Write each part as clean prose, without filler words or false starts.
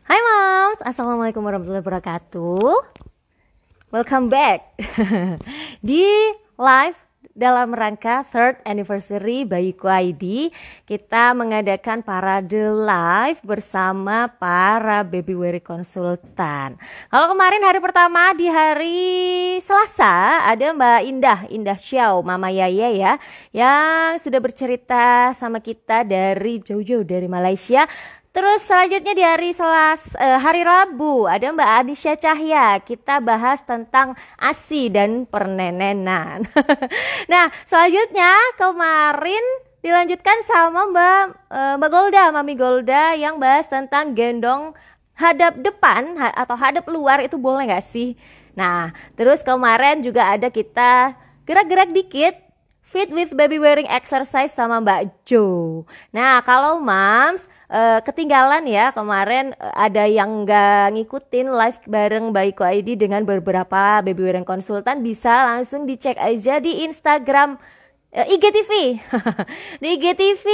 Hai Moms, Assalamualaikum warahmatullahi wabarakatuh. Welcome back di live dalam rangka third anniversary Bayiku ID. Kita mengadakan parade live bersama para baby weary konsultan. Kalau kemarin hari pertama di hari Selasa ada Mbak Indah Xiao, Mama Yaya ya, yang sudah bercerita sama kita dari jauh-jauh dari Malaysia. Terus selanjutnya di hari Rabu ada Mbak Anisha Cahya. Kita bahas tentang ASI dan pernenenan. Nah, selanjutnya kemarin dilanjutkan sama Mbak Golda, Mami Golda, yang bahas tentang gendong hadap depan atau hadap luar itu boleh nggak sih? Nah, terus kemarin juga ada kita gerak-gerak dikit Fit with Baby Wearing Exercise sama Mbak Jo. Nah, kalau Mams ketinggalan ya kemarin ada yang nggak ngikutin live bareng Bayiku ID dengan beberapa Baby Wearing konsultan, bisa langsung dicek aja di Instagram IGTV. Di IGTV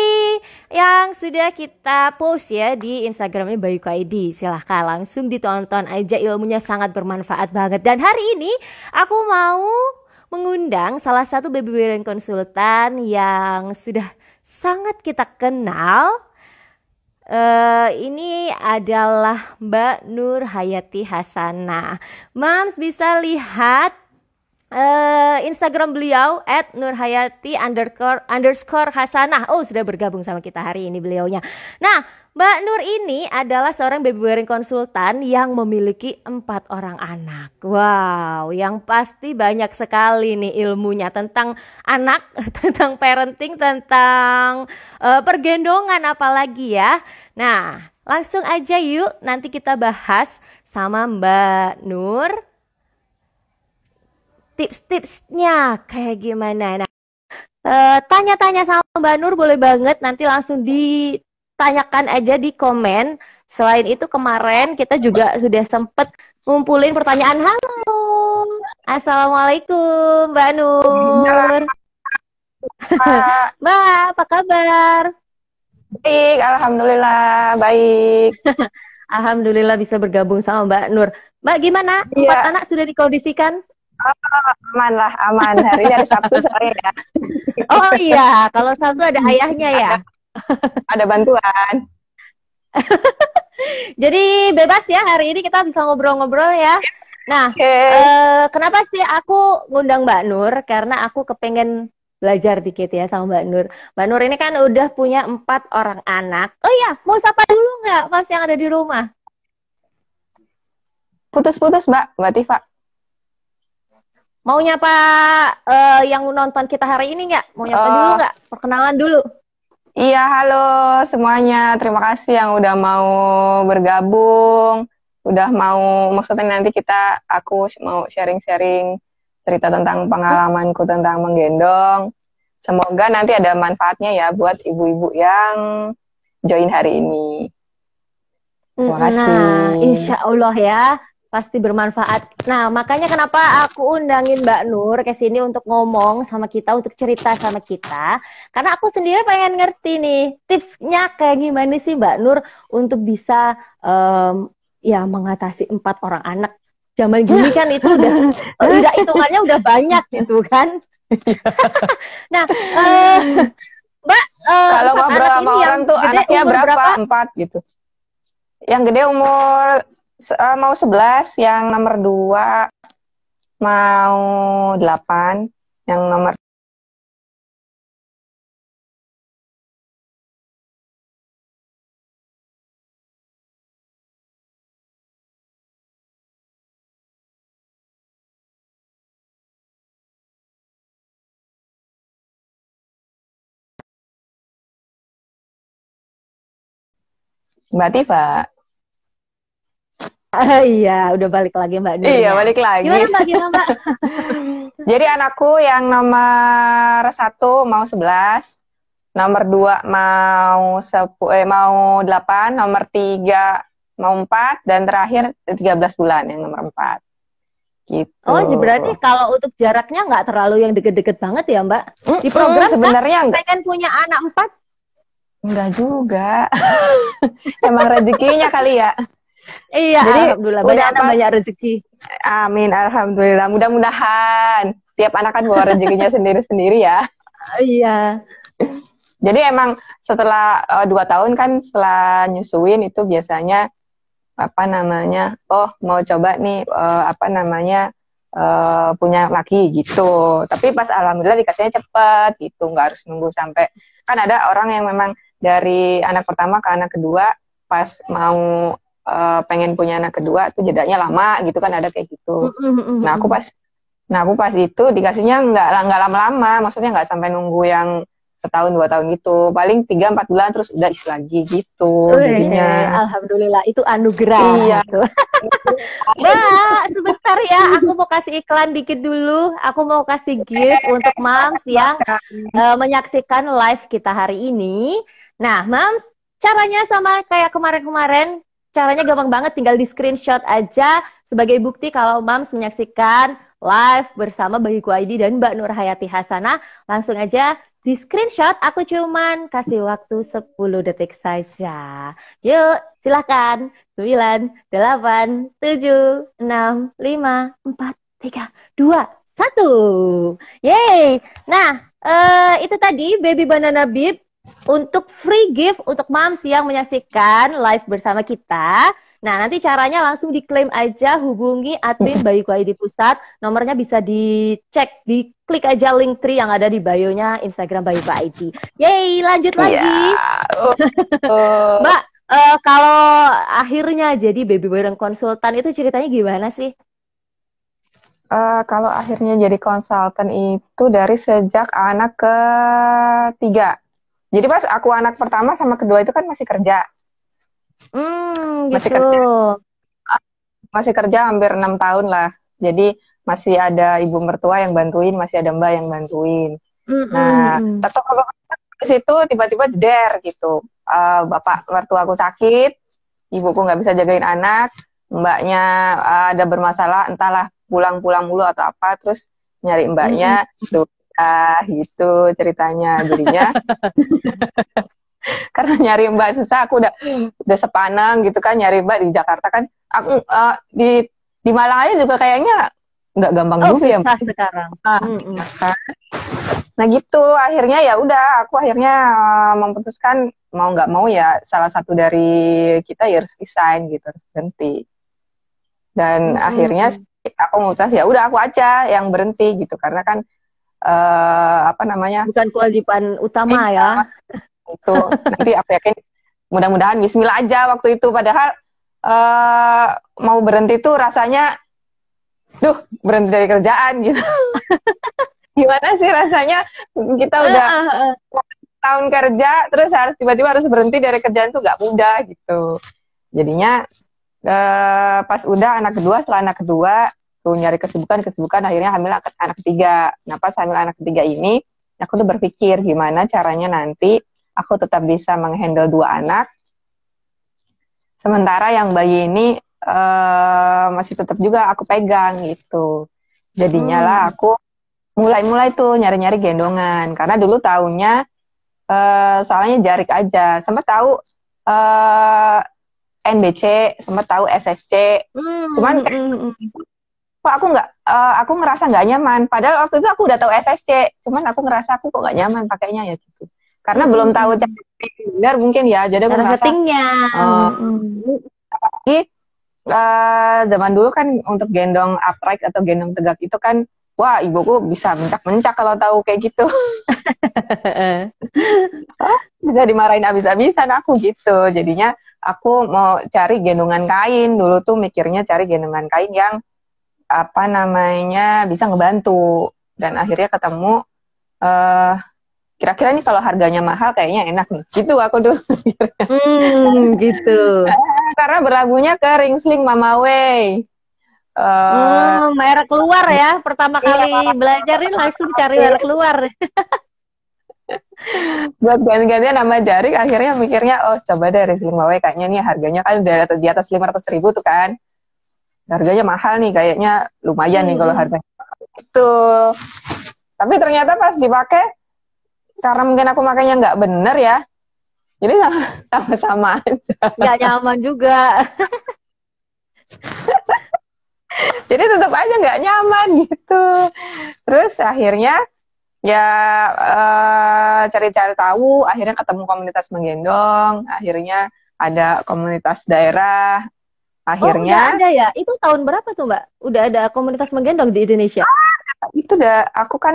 yang sudah kita post ya di Instagramnya Bayiku ID. Silahkan langsung ditonton aja, ilmunya sangat bermanfaat banget. Dan hari ini aku mau mengundang salah satu baby wearing konsultan yang sudah sangat kita kenal. Ini adalah Mbak Nur Hayati Hasanah. Mams bisa lihat Instagram beliau @nurhayati_Hasanah. Oh, sudah bergabung sama kita hari ini beliaunya. Nah, Mbak Nur ini adalah seorang baby wearing konsultan yang memiliki 4 orang anak. Wow, yang pasti banyak sekali nih ilmunya tentang anak, tentang parenting, tentang pergendongan apalagi ya. Nah, langsung aja yuk nanti kita bahas sama Mbak Nur tips-tipsnya kayak gimana. Nah, tanya-tanya sama Mbak Nur boleh banget, nanti langsung ditanyakan aja di komen. Selain itu kemarin kita juga sudah sempet ngumpulin pertanyaan. Halo, Assalamualaikum Mbak Nur. Mbak, apa kabar? Baik, alhamdulillah baik. Alhamdulillah bisa bergabung sama Mbak Nur. Mbak gimana? 4 anak sudah dikondisikan? Aman lah, aman. Hari ini hari Sabtu soalnya ya. Oh iya, kalau Sabtu ada ayahnya ya. Ada bantuan. Jadi bebas ya, hari ini kita bisa ngobrol-ngobrol ya. Nah, kenapa sih aku ngundang Mbak Nur? Karena aku kepengen belajar dikit ya sama Mbak Nur. Mbak Nur ini kan udah punya 4 orang anak. Oh iya, mau sapa dulu nggak Mas yang ada di rumah? Putus-putus Mbak Tifa. Mau nyapa yang nonton kita hari ini nggak? Mau nyapa dulu nggak? Perkenalan dulu. Iya, halo semuanya. Terima kasih yang udah mau bergabung. Udah mau, maksudnya nanti aku mau sharing-sharing cerita tentang pengalamanku tentang menggendong. Semoga nanti ada manfaatnya ya buat ibu-ibu yang join hari ini. Terima kasih. Nah, insya Allah ya. Pasti bermanfaat. Nah, makanya kenapa aku undangin Mbak Nur ke sini untuk ngomong sama kita, untuk cerita sama kita. Karena aku sendiri pengen ngerti nih, tipsnya kayak gimana sih Mbak Nur untuk bisa ya mengatasi 4 orang anak. Zaman gini kan itu udah hitungannya udah banyak gitu kan. Nah, Mbak, kalau ngobrol sama orang tuh anaknya berapa? 4 gitu. Yang gede umur mau 11, yang nomor 2 mau 8, yang nomor Mbak Tifa. Iya, udah balik lagi Mbak Nur. Iya, balik lagi. Gimana Mbak? Jadi anakku yang nomor 1 mau 11, nomor 2 mau 8, nomor 3 mau 4, dan terakhir 13 bulan yang nomor 4. Gitu. Oh, berarti kalau untuk jaraknya nggak terlalu yang deket-deket banget ya Mbak? Di program sebenarnya pengen punya anak 4? Enggak juga. Emang rezekinya kali ya. Iya, Jadi alhamdulillah udah pas, banyak rezeki. amin, alhamdulillah. Mudah-mudahan tiap anak kan bawa rezekinya sendiri-sendiri ya. Iya. Jadi emang setelah 2 tahun kan setelah nyusuin itu biasanya apa namanya, oh mau coba nih apa namanya punya laki gitu. Tapi pas alhamdulillah dikasihnya cepet gitu, nggak harus nunggu sampai, kan ada orang yang memang dari anak pertama ke anak kedua pas mau pengen punya anak kedua tuh jedanya lama gitu kan, ada kayak gitu. Nah aku pas itu dikasihnya nggak lama-lama, maksudnya nggak sampai nunggu yang setahun 2 tahun gitu, paling 3-4 bulan terus udah isi lagi gitu jadinya. Alhamdulillah itu anugerah. Iya. Tuh. Mbak, sebentar ya, aku mau kasih iklan dikit dulu. Aku mau kasih gift untuk moms yang menyaksikan live kita hari ini. Nah, moms, caranya sama kayak kemarin-kemarin. Caranya gampang banget, tinggal di screenshot aja sebagai bukti kalau moms menyaksikan live bersama Bayiku ID dan Mbak Nur Hayati Hasanah. Langsung aja di screenshot, aku cuman kasih waktu 10 detik saja. Yuk, silakan. 9, 8, 7, 6, 5, 4, 3, 2, 1. Yeay. Nah, itu tadi Baby Banana Bib untuk free gift untuk moms yang menyaksikan live bersama kita. Nah, nanti caranya langsung diklaim aja, hubungi admin Bayiku ID Pusat. Nomornya bisa dicek, diklik aja link tree yang ada di bio-nya Instagram Bayiku ID. Yeay, lanjut lagi. Mbak, kalau akhirnya jadi baby bareng konsultan itu ceritanya gimana sih? Kalau akhirnya jadi konsultan itu dari sejak anak ketiga. Jadi pas aku anak pertama sama kedua itu kan masih kerja. Gitu. Masih kerja hampir 6 tahun lah. Jadi masih ada ibu mertua yang bantuin, masih ada mbak yang bantuin. Nah, tetap di situ tiba-tiba jeder gitu. Bapak mertua aku sakit, ibuku nggak bisa jagain anak, mbaknya ada bermasalah, entahlah pulang-pulang mulu atau apa, terus nyari mbaknya, gitu ceritanya. Jadinya karena nyari mbak susah, aku udah sepanang gitu kan, nyari mbak di Jakarta kan, aku di Malang aja juga kayaknya nggak gampang juga ya sekarang. Nah gitu, akhirnya ya udah, aku akhirnya memutuskan mau nggak mau ya salah satu dari kita ya harus resign gitu, harus berhenti. Dan akhirnya aku memutuskan ya udah aku aja yang berhenti gitu, karena kan apa namanya, bukan kewajiban utama ya. Itu nanti aku yakin mudah-mudahan Bismillah aja waktu itu, padahal mau berhenti tuh rasanya, berhenti dari kerjaan gitu. Gimana sih rasanya kita udah tahun kerja terus harus tiba-tiba harus berhenti dari kerjaan tuh gak mudah gitu. Jadinya pas udah anak kedua, setelah anak kedua tuh nyari kesibukan akhirnya hamil anak ketiga. Nah pas hamil anak ketiga ini aku tuh berpikir gimana caranya nanti aku tetap bisa menghandle 2 anak sementara yang bayi ini masih tetap juga aku pegang gitu. Jadinya lah aku mulai tuh nyari-nyari gendongan, karena dulu taunya soalnya jarik aja, sempat tahu NBC, sempat tahu SSC, cuman kok aku ngerasa nggak nyaman, padahal waktu itu aku udah tahu SSC, cuman aku ngerasa aku kok nggak nyaman pakainya ya gitu, karena belum tahu cara benar mungkin ya, jadi aku ngerasa lagi zaman dulu kan untuk gendong upright atau gendong tegak itu kan, wah ibuku bisa mencak-mencak kalau tahu kayak gitu. Bisa dimarahin abis-abisan aku gitu. Jadinya aku mau cari gendongan kain. Dulu tuh mikirnya cari gendongan kain yang apa namanya bisa ngebantu. Dan akhirnya ketemu kira-kira nih kalau harganya mahal kayaknya enak nih. Gitu aku dulu. Gitu. Karena berlabuhnya ke Ringsling Mama Way. Merek keluar ya, pertama kali belajarin langsung cari merek keluar. Buat ganti-gantian nama jarik, akhirnya mikirnya, oh coba deh Ringsling Mama Way, kayaknya nih harganya kan udah di atas 500.000 tuh kan, harganya mahal nih, kayaknya lumayan nih kalau harganya itu. Tapi ternyata pas dipakai, karena mungkin aku makanya nggak bener ya, jadi sama-sama aja. Nggak nyaman juga. Jadi tetap aja nggak nyaman gitu. Terus akhirnya ya cari-cari tahu, akhirnya ketemu komunitas menggendong, akhirnya ada komunitas daerah, Oh, udah akhirnya ada ya? Itu tahun berapa tuh, Mbak? Udah ada komunitas menggendong di Indonesia? itu aku kan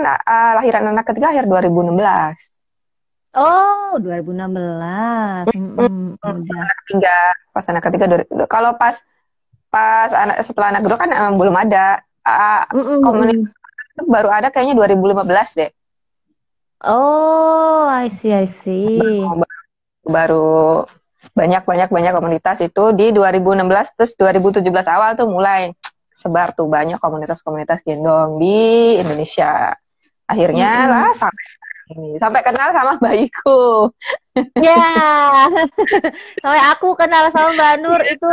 lahiran anak ketiga akhir 2016. Oh, 2016. Udah. Anak ketiga, pas anak ketiga, kalau pas pas setelah anak kedua kan belum ada. Komunitas itu baru ada kayaknya 2015 deh. Oh, I see, I see. Baru banyak komunitas itu di 2016, terus 2017 awal tuh mulai sebar tuh banyak komunitas-komunitas gendong di Indonesia. Akhirnya lah sampai ini, sampai kenal sama bayiku. Ya, sampai aku kenal sama Mbak Nur itu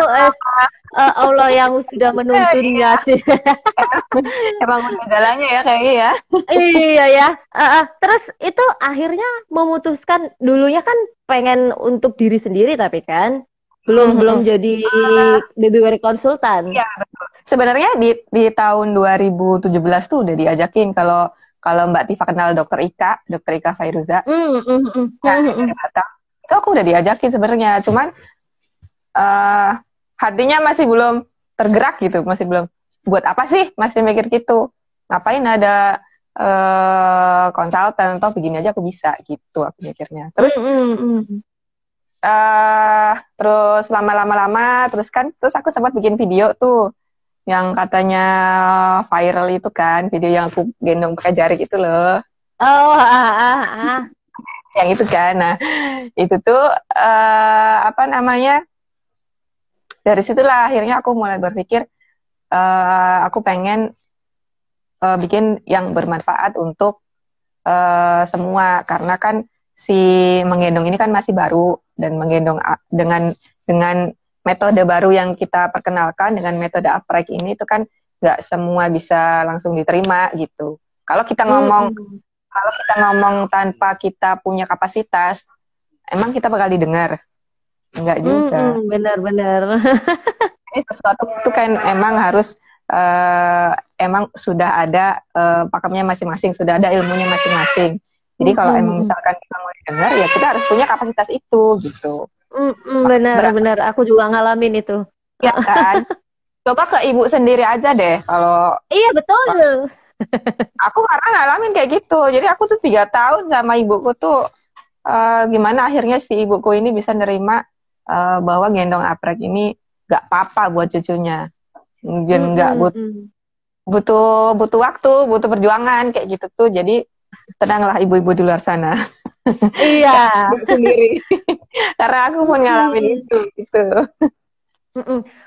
Allah yang sudah menuntunnya sih. Emang udah jalannya ya kayaknya ya. Iya ya. Terus itu akhirnya memutuskan dulunya kan pengen untuk diri sendiri tapi kan belum jadi baby wearing konsultan. Iya, betul. Sebenarnya di tahun 2017 tuh udah diajakin kalau Mbak Tifa kenal Dokter Ika Fairuza. Nah, dari Batam. Itu aku udah diajakin sebenarnya, cuman hatinya masih belum tergerak gitu, masih belum buat apa sih, masih mikir gitu. Ngapain ada konsultan atau begini aja aku bisa gitu aku mikirnya. Terus terus lama terus aku sempat bikin video tuh yang katanya viral itu kan, video yang aku gendong pakai jari gitu loh. Oh, Yang itu kan. Nah, itu tuh apa namanya? Dari situlah akhirnya aku mulai berpikir aku pengen bikin yang bermanfaat untuk semua, karena kan si menggendong ini kan masih baru, dan menggendong dengan metode baru yang kita perkenalkan dengan metode upright ini itu kan nggak semua bisa langsung diterima gitu. Kalau kita ngomong tanpa kita punya kapasitas, emang kita bakal didengar? Enggak juga. Benar-benar. Ini sesuatu itu kan emang harus emang sudah ada pakemnya masing-masing, sudah ada ilmunya masing-masing. Jadi kalau emang misalkan kita mau didengar, ya kita harus punya kapasitas itu gitu. Benar-benar. Aku juga ngalamin itu. Ya kan? Coba ke ibu sendiri aja deh. Kalau iya betul. Aku karena ngalamin kayak gitu. Jadi aku tuh 3 tahun sama ibuku tuh gimana akhirnya si ibuku ini bisa nerima bahwa gendong aprek ini gak apa-apa buat cucunya. Dan gak butuh waktu, butuh perjuangan kayak gitu tuh. Jadi tenanglah ibu-ibu di luar sana. Iya. Sendiri. Karena aku pun ngalamin itu gitu.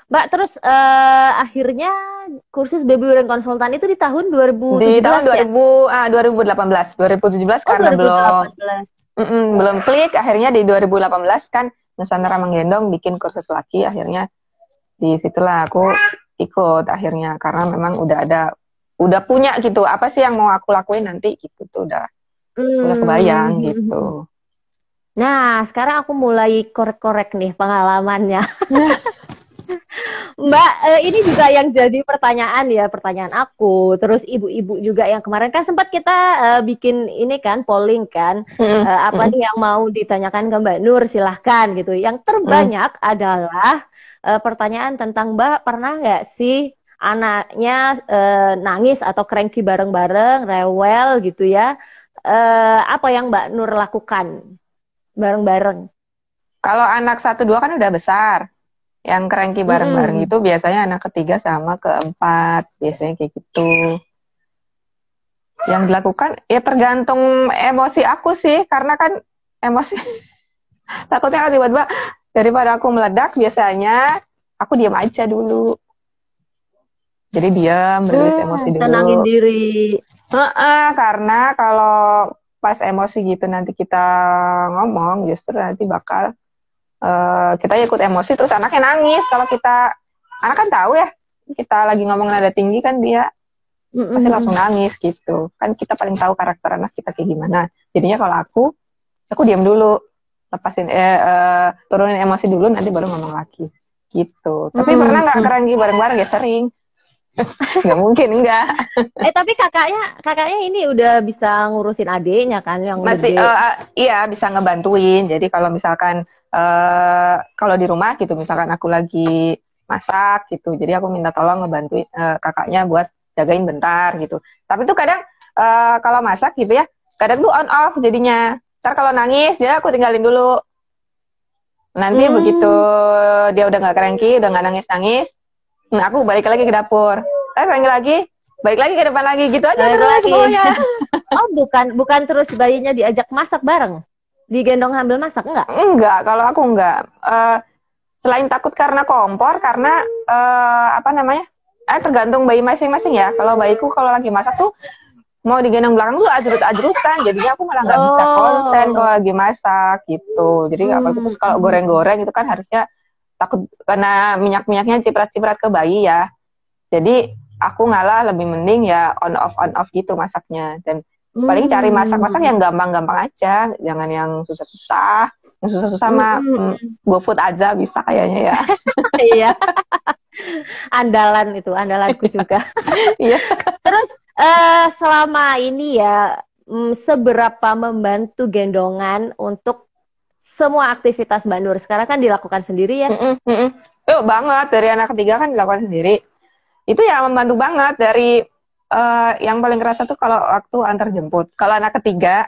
Mbak, terus akhirnya kursus baby wearing konsultan itu di tahun 2017 di tahun ya? 2018, 2017 karena 2018. belum klik. Akhirnya di 2018 kan Nusantara Menggendong bikin kursus laki, akhirnya disitulah aku ikut akhirnya, karena memang udah punya gitu apa sih yang mau aku lakuin nanti gitu tuh udah kebayang gitu. Nah, sekarang aku mulai korek-korek nih pengalamannya. Mbak, ini juga yang jadi pertanyaan aku. Terus ibu-ibu juga yang kemarin kan sempat kita bikin ini kan, polling kan. Apa nih yang mau ditanyakan ke Mbak Nur, silahkan gitu. Yang terbanyak adalah pertanyaan tentang Mbak, pernah nggak sih anaknya nangis atau cranky bareng-bareng, rewel gitu ya. Apa yang Mbak Nur lakukan bareng-bareng? Kalau anak 1, 2 kan udah besar. Yang cranky bareng-bareng itu biasanya anak ketiga sama keempat, biasanya kayak gitu. Yang dilakukan ya tergantung emosi aku sih, karena kan emosi takutnya kan tiba-tiba daripada aku meledak, biasanya aku diam aja dulu. Jadi diam, rilis emosi dulu. Tenangin diri. Karena kalau pas emosi gitu nanti kita ngomong, justru nanti bakal kita ikut emosi terus anaknya nangis. Kalau anak kan tahu ya kita lagi ngomong nada tinggi kan dia pasti langsung nangis gitu kan. Kita paling tahu karakter anak kita kayak gimana. Jadinya kalau aku diam dulu, lepasin turunin emosi dulu, nanti baru ngomong lagi gitu. Tapi pernah nggak cranky bareng-bareng? Ya sering. Nggak mungkin, enggak. Tapi kakaknya ini udah bisa ngurusin adiknya kan yang Masih, gede. iya bisa ngebantuin. Jadi kalau misalkan, kalau di rumah gitu, misalkan aku lagi masak gitu, jadi aku minta tolong ngebantuin kakaknya buat jagain bentar gitu. Tapi tuh kadang kalau masak gitu ya, kadang tuh on off jadinya. Ntar kalau nangis, jadi aku tinggalin dulu. Nanti begitu dia udah nggak cranky, udah nggak nangis-nangis, nah aku balik lagi ke dapur. Cranky lagi, balik lagi ke depan lagi, gitu aja Balik terus lagi. pokoknya. Oh, bukan terus bayinya diajak masak bareng? Digendong sambil masak, enggak? Enggak, kalau aku enggak. Selain takut karena kompor, karena apa namanya? Tergantung bayi masing-masing ya. Kalau bayiku kalau lagi masak tuh mau digendong belakang tuh ajrut-ajrutan, jadinya aku malah nggak bisa konsen kalau lagi masak gitu. Jadi apalagi terus kalau goreng-goreng itu kan harusnya takut karena minyak-minyaknya ciprat-ciprat ke bayi ya. Jadi aku ngalah lebih mending ya on off gitu masaknya. Dan paling cari masak-masak yang gampang-gampang aja, jangan yang susah-susah. Yang susah-susah mah GoFood aja bisa kayaknya ya. Iya. Andalanku juga. Iya. Terus selama ini ya, seberapa membantu gendongan untuk semua aktivitas Mbak Nur? Sekarang kan dilakukan sendiri ya? Yuk banget, dari anak ketiga kan dilakukan sendiri. Itu ya membantu banget. Dari yang paling kerasa tuh kalau waktu antar jemput. Kalau anak ketiga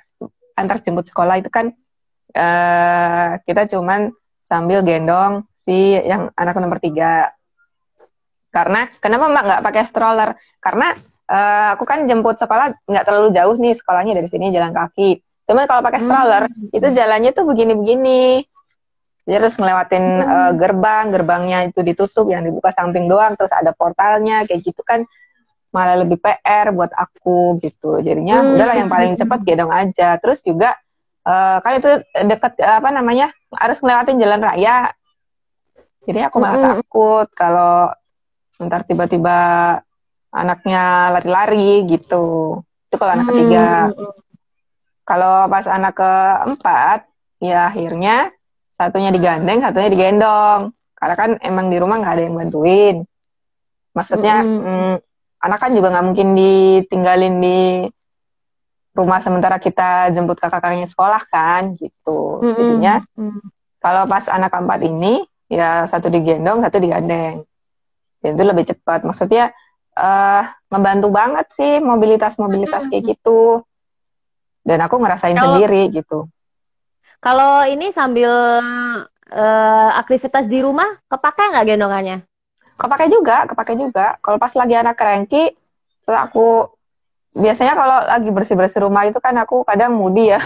antar jemput sekolah itu kan kita cuman sambil gendong si yang anak nomor 3. Karena kenapa Mbak nggak pakai stroller? Karena aku kan jemput sekolah nggak terlalu jauh nih, sekolahnya dari sini jalan kaki. Cuman kalau pakai stroller itu jalannya tuh begini-begini. Jadi harus ngelewatin gerbangnya itu ditutup, yang dibuka samping doang, terus ada portalnya kayak gitu kan, malah lebih PR buat aku gitu. Jadinya udahlah yang paling cepat gendong aja. Terus juga kan itu deket apa namanya, harus ngelewatin jalan raya. Jadi aku malah takut kalau ntar tiba-tiba anaknya lari-lari gitu. Itu kalau anak ketiga. Kalau pas anak keempat, ya akhirnya satunya digandeng, satunya digendong. Karena kan emang di rumah nggak ada yang bantuin. Maksudnya anak kan juga nggak mungkin ditinggalin di rumah sementara kita jemput kakak-kakaknya sekolah kan, gitu. Jadinya kalau pas anak keempat ini, ya satu digendong, satu digandeng. Dan itu lebih cepat. Maksudnya ngebantu banget sih mobilitas kayak gitu. Dan aku ngerasain sendiri gitu. Kalau ini sambil aktivitas di rumah, kepake nggak gendongannya? Kepake juga. Kalau pas lagi anak cranky, terus aku biasanya kalau lagi bersih-bersih rumah itu kan aku kadang moody ya.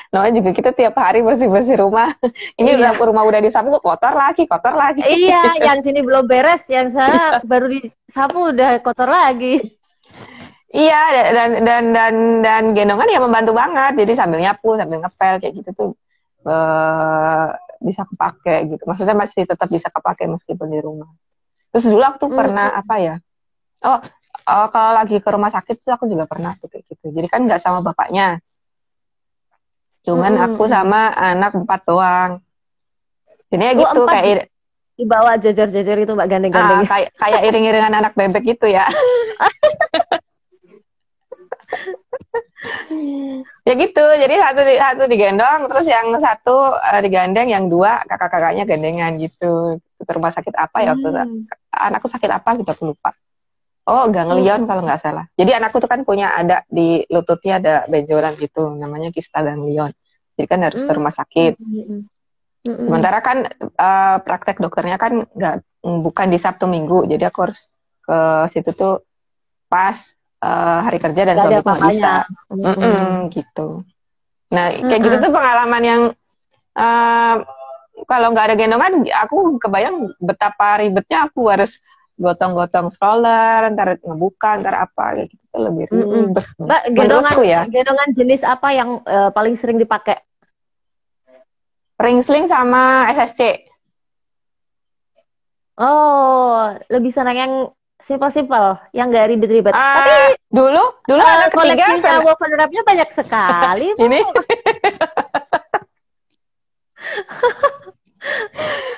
Namanya juga kita tiap hari bersih-bersih rumah. Ini udah rumah udah disapu kotor lagi. Iya, yang sini belum beres, yang sana baru disapu udah kotor lagi. Iya, dan gendongan ya membantu banget. Jadi sambil nyapu, sambil ngepel kayak gitu tuh bisa kepake gitu. Maksudnya masih tetap bisa kepake meskipun di rumah. Terus dulu aku tuh pernah apa ya? Kalau lagi ke rumah sakit tuh aku juga pernah tuh kayak gitu. Jadi kan nggak sama bapaknya. Cuman aku sama anak 4 doang. Jadi ya gitu kayak dibawa jajar-jajar itu Mbak, gandeng-gandeng. Kayak iring-iringan anak bebek gitu ya. Ya gitu, jadi satu digendong, terus yang satu digandeng, yang 2 kakak-kakaknya gandengan gitu. Ke rumah sakit apa ya waktu itu? Anakku sakit apa gitu aku lupa. Oh, ganglion kalau nggak salah. Jadi anakku tuh kan punya, ada di lututnya ada benjolan gitu, namanya kista ganglion. Jadi kan harus ke rumah sakit. Sementara kan praktek dokternya kan bukan di Sabtu Minggu, jadi aku harus ke situ tuh pas hari kerja dan suamiku nggak bisa. Gitu. Nah, kayak gitu tuh pengalaman yang kalau nggak ada gendongan, aku kebayang betapa ribetnya aku harus gotong-gotong stroller, ntar ngebuka, ntar apa, kayak gitu lebih ribet. Mbak, gendongan jenis apa yang paling sering dipakai? Ring sling sama SSC. Oh, lebih senang yang simpel-simpel, yang nggak ribet-ribet. Tapi dulu anak ketiga koleksinya woven wrap-nya banyak sekali. Ini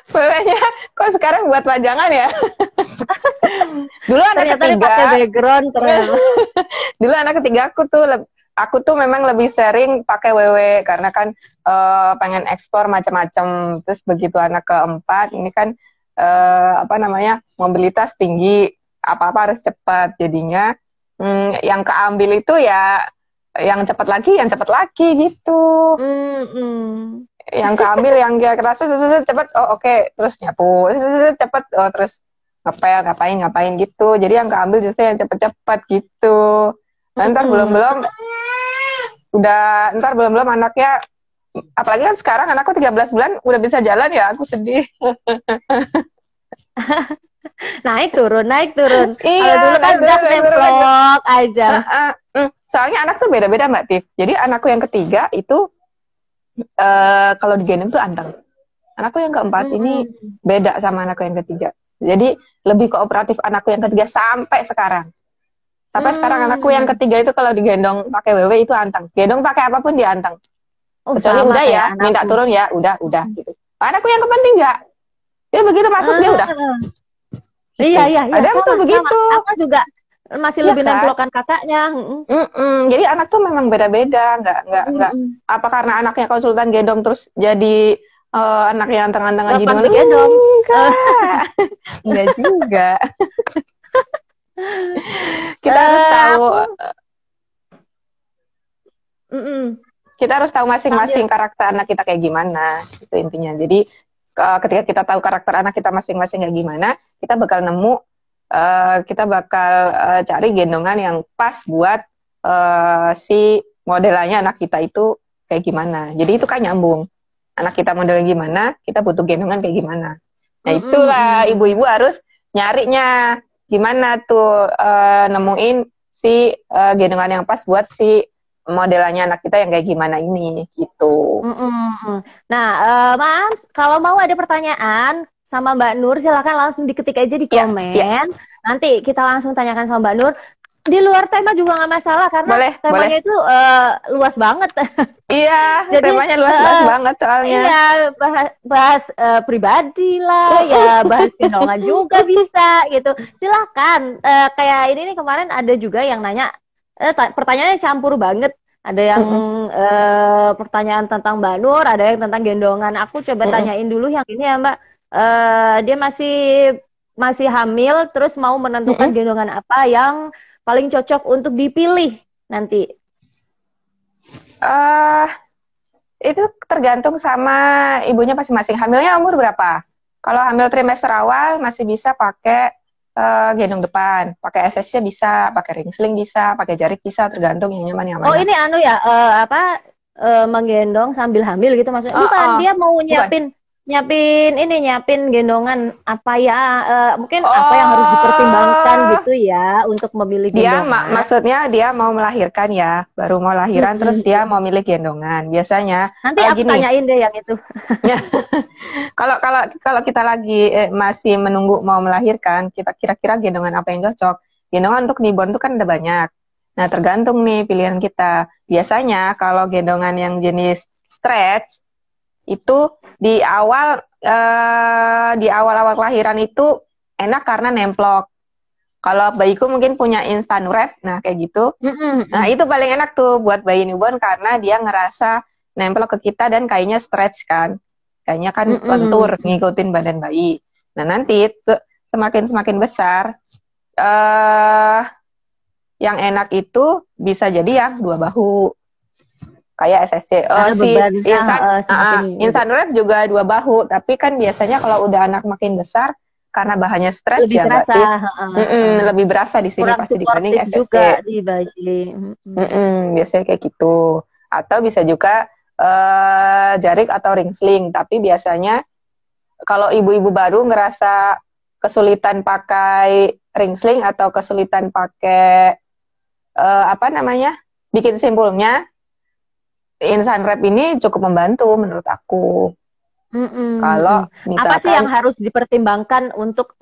Pokoknya kok sekarang buat pajangan ya. Dulu anak Ternyata dia ketiga. pakai background ternyata. Dulu anak ketiga aku tuh memang lebih sering pakai WW karena kan pengen ekspor macam-macam. Terus begitu anak keempat ini kan apa namanya, mobilitas tinggi, apa-apa harus cepat. Jadinya yang keambil itu ya yang cepat lagi gitu. Yang keambil yang dia kerasa cepet, oh oke, terus nyapu cepet, oh terus ngepel ngapain gitu. Jadi yang keambil justru yang cepet-cepet gitu. Dan ntar belum anaknya, apalagi kan sekarang anakku 13 bulan udah bisa jalan ya, aku sedih. naik turun Iya, kalau dulu kan udah nemplok aja. Soalnya anak tuh beda-beda Mbak Tif. Jadi anakku yang ketiga itu kalau digendong tuh anteng. Anakku yang keempat ini beda sama anakku yang ketiga. Jadi lebih kooperatif anakku yang ketiga sampai sekarang. Sekarang anakku yang ketiga itu kalau digendong pakai WW itu anteng. Gendong pakai apapun dia anteng. Kecuali udah ya, minta turun ya, udah gitu. Anakku yang keempat enggak. Dia begitu masuk dia udah. Iya. Ada tuh begitu. Aku juga masih lebih kan? Nemplokan kakaknya. Jadi anak tuh memang beda-beda, nggak. Apa karena anaknya konsultan gendong terus jadi anak yang anteng-anteng aja dengan gendong? Enggak juga. Kita harus tahu. Kita harus tahu masing-masing karakter anak kita kayak gimana, itu intinya. Jadi ketika kita tahu karakter anak kita masing-masing kayak gimana, kita bakal nemu, kita bakal cari gendongan yang pas buat si modelannya anak kita itu kayak gimana. Jadi itu kan nyambung. Anak kita modelnya gimana, kita butuh gendongan kayak gimana. Nah itulah ibu-ibu harus nyarinya gimana tuh nemuin si gendongan yang pas buat si modelannya anak kita yang kayak gimana ini gitu. Nah, Mas, kalau mau ada pertanyaan sama Mbak Nur, silakan langsung diketik aja di komen. Ya. Nanti kita langsung tanyakan sama Mbak Nur. Di luar tema juga nggak masalah karena temanya itu luas banget. Iya, jadi, temanya luas banget soalnya. Iya, bahas pribadi lah, ya bahas gendongan juga bisa gitu. Silakan. Kayak ini nih kemarin ada juga yang nanya. Pertanyaannya campur banget. Ada yang pertanyaan tentang Mbak Nur, ada yang tentang gendongan. Aku coba tanyain dulu yang ini ya Mbak. Dia masih hamil, terus mau menentukan gendongan apa yang paling cocok untuk dipilih nanti. Itu tergantung sama ibunya masing-masing. Hamilnya umur berapa? Kalau hamil trimester awal masih bisa pakai gendong depan, pakai SS-nya bisa, pakai ring sling bisa, pakai jarik bisa, tergantung yang nyaman yang mana. Oh ini menggendong sambil hamil gitu maksudnya? Bukan, dia mau nyiapin gendongan apa ya? Mungkin apa yang harus dipertimbangkan gitu ya untuk memilih gendongan. Maksudnya dia mau melahirkan ya, baru mau lahiran terus dia mau milih gendongan. Biasanya nanti aku tanyain deh yang itu. Kalau kita lagi masih menunggu mau melahirkan, kita kira-kira gendongan apa yang cocok. Gendongan untuk newborn itu kan ada banyak. Nah, tergantung nih pilihan kita. Biasanya kalau gendongan yang jenis stretch itu di awal awal kelahiran itu enak karena nemplok. Kalau bayiku mungkin punya instant wrap, nah kayak gitu. Nah, itu paling enak tuh buat bayi newborn karena dia ngerasa nemplok ke kita dan kayaknya stretch kan. Kayaknya kan kontur ngikutin badan bayi. Nah, nanti semakin besar yang enak itu bisa jadi yang 2 bahu. Kayak SSC. Instant wrap juga 2 bahu, tapi kan biasanya kalau udah anak makin besar karena bahannya stretch lebih ya berarti lebih berasa di sini pasti dibanding SSC. Juga di bayi. Biasanya kayak gitu. Atau bisa juga jarik atau ring sling, tapi biasanya kalau ibu-ibu baru ngerasa kesulitan pakai ring sling atau kesulitan pakai bikin simpulnya, instant wrap ini cukup membantu menurut aku. Kalau misalkan apa sih yang harus dipertimbangkan untuk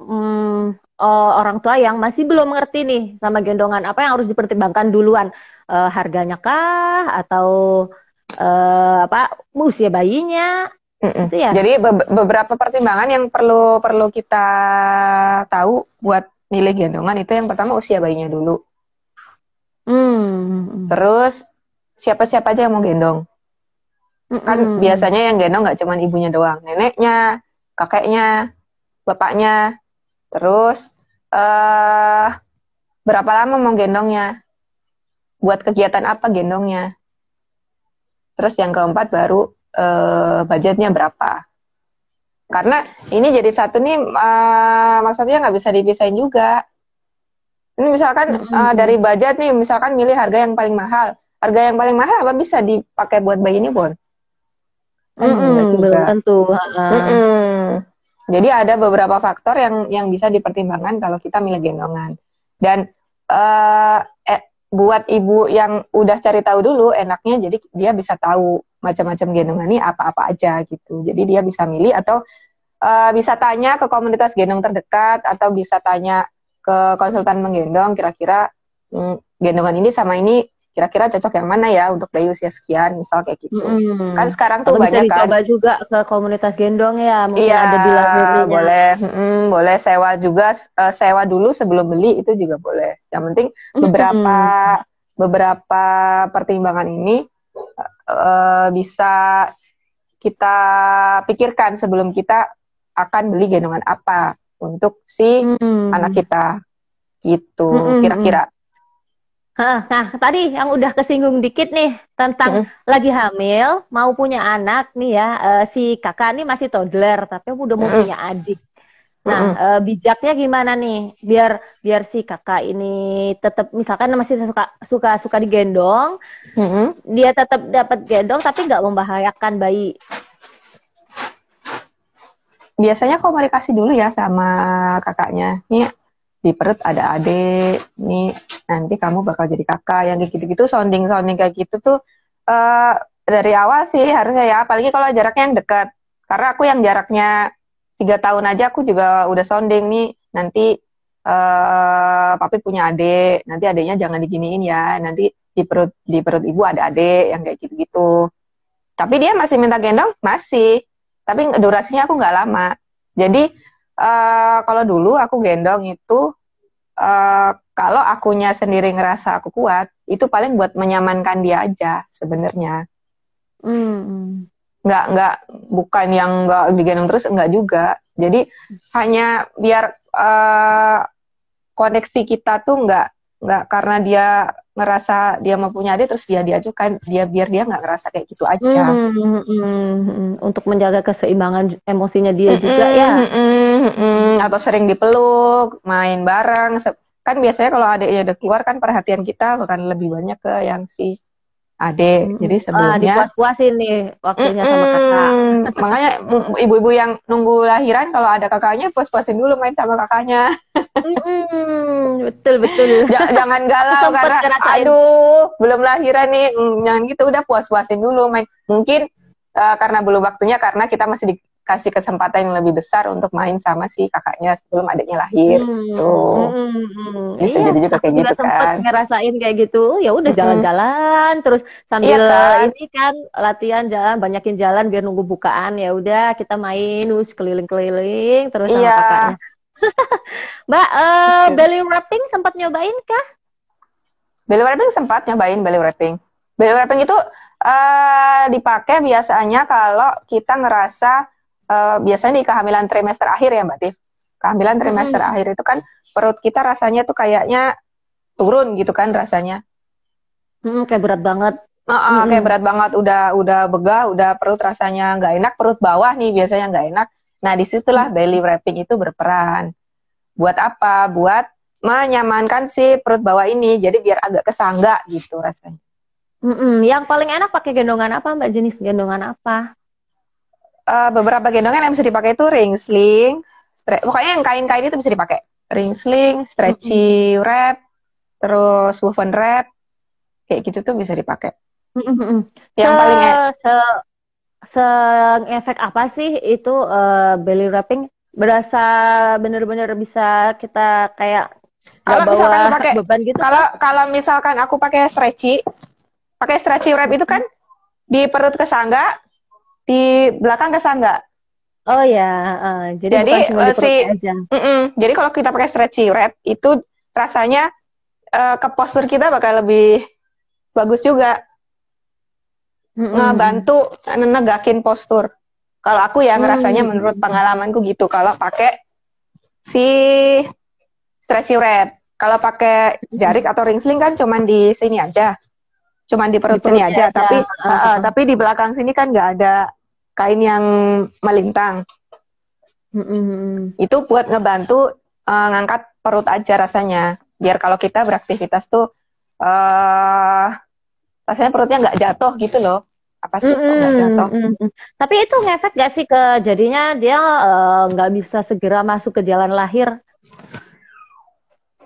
orang tua yang masih belum mengerti nih sama gendongan, apa yang harus dipertimbangkan duluan? Harganya kah atau usia bayinya? Ya? Jadi beberapa pertimbangan yang perlu kita tahu buat milih gendongan itu yang pertama usia bayinya dulu. Terus siapa-siapa aja yang mau gendong. Kan biasanya yang gendong nggak cuma ibunya doang, neneknya, kakeknya, bapaknya. Terus berapa lama mau gendongnya? Buat kegiatan apa gendongnya? Terus yang keempat baru budgetnya berapa? Karena ini jadi satu nih, maksudnya nggak bisa dipisahin juga. Ini misalkan dari budget nih, misalkan milih harga yang paling mahal. Harga yang paling mahal apa bisa dipakai buat bayi ini, Bon? Belum tentu. Jadi ada beberapa faktor yang bisa dipertimbangkan kalau kita milih gendongan. Dan buat ibu yang udah cari tahu dulu enaknya, jadi dia bisa tahu macam-macam gendongan ini apa-apa aja gitu. Jadi dia bisa milih atau bisa tanya ke komunitas gendong terdekat atau bisa tanya ke konsultan menggendong kira-kira gendongan ini sama ini kira-kira cocok yang mana ya untuk bayi usia sekian, misal kayak gitu. Kan sekarang tuh atau banyak bisa dicoba juga ke komunitas gendong ya, mungkin iya, ada di library-nya. boleh, boleh sewa juga, sewa dulu sebelum beli itu juga boleh. Yang penting beberapa pertimbangan ini bisa kita pikirkan sebelum kita akan beli gendongan apa untuk si anak kita, gitu kira-kira. Nah, tadi yang udah kesinggung dikit nih tentang lagi hamil, mau punya anak nih ya, si kakak nih masih toddler, tapi udah mau punya adik. Nah, bijaknya gimana nih, biar si kakak ini tetap, misalkan masih suka digendong, dia tetap dapat gendong, tapi nggak membahayakan bayi. Biasanya komunikasi dulu ya sama kakaknya. Nih di perut ada adik, nih nanti kamu bakal jadi kakak, yang kayak gitu-gitu, sounding kayak gitu tuh dari awal sih harusnya ya, apalagi kalau jaraknya yang dekat. Karena aku yang jaraknya 3 tahun aja aku juga udah sounding nih, nanti papi punya adik, nanti adiknya jangan diginiin ya, nanti di perut ibu ada adik, yang kayak gitu-gitu. Tapi dia masih minta gendong, masih. Tapi durasinya aku nggak lama. Jadi kalau dulu aku gendong itu kalau akunya sendiri ngerasa aku kuat, itu paling buat menyamankan dia aja sebenarnya. Nggak bukan yang nggak digendong terus, nggak juga. Jadi hanya biar koneksi kita tuh nggak karena dia ngerasa dia mau punya adik terus dia diajukan, biar dia nggak ngerasa kayak gitu aja. Untuk menjaga keseimbangan emosinya dia juga ya. Atau sering dipeluk, main bareng. Kan biasanya kalau adiknya udah keluar kan perhatian kita akan lebih banyak ke yang si adik. Jadi sebelumnya dipuas-puasin nih waktunya sama kakak. Makanya ibu-ibu yang nunggu lahiran kalau ada kakaknya, puas-puasin dulu main sama kakaknya. Betul. Jangan galau karena aduh belum lahiran nih, jangan gitu, udah puas-puasin dulu main. Mungkin karena belum waktunya, karena kita masih dikasih kesempatan yang lebih besar untuk main sama si kakaknya sebelum adiknya lahir. Bisa jadi juga kayak gitu kan. Sempet ngerasain kayak gitu, ya udah jalan-jalan terus sambil ini kan latihan jalan, banyakin jalan biar nunggu bukaan, ya udah kita main terus keliling-keliling terus sama kakaknya. Mbak, belly wrapping sempat nyobain kah? Belly wrapping sempat nyobain belly wrapping. Belly wrapping itu dipakai biasanya kalau kita ngerasa biasanya di kehamilan trimester akhir ya Mbak Tif. Kehamilan trimester akhir itu kan perut kita rasanya tuh kayaknya turun gitu kan rasanya. Kayak berat banget. Kayak berat banget, udah begah, udah perut rasanya nggak enak, perut bawah nih biasanya nggak enak. Nah disitulah belly wrapping itu berperan. Buat apa? Buat menyamankan si perut bawah ini, jadi biar agak kesangga gitu rasanya. Yang paling enak pakai gendongan apa Mbak? Jenis gendongan apa? Beberapa gendongan yang bisa dipakai itu ring sling, pokoknya yang kain-kain itu bisa dipakai. Ring sling, stretchy wrap, terus woven wrap, kayak gitu tuh bisa dipakai. Yang paling efek apa sih itu belly wrapping? Berasa bener-bener bisa kita kayak kalau misalkan pakai beban gitu. Kalau misalkan aku pakai stretchy wrap itu kan di perut kesangga, di belakang kesangga. Oh ya, jadi Jadi bukan cuma di perutnya aja. jadi kalau kita pakai stretchy wrap itu rasanya ke postur kita bakal lebih bagus juga, ngebantu negakin postur. Kalau aku ya ngerasanya menurut pengalamanku gitu kalau pakai si stretchy wrap. Kalau pakai jarik atau ring sling kan cuman di sini aja, cuman di perut sini aja. Tapi di belakang sini kan nggak ada kain yang melintang. Itu buat ngebantu ngangkat perut aja rasanya. Biar kalau kita beraktivitas tuh rasanya perutnya nggak jatuh gitu loh. Apa sih kok nggak jatuh? Tapi itu ngefek gak sih ke jadinya dia nggak bisa segera masuk ke jalan lahir?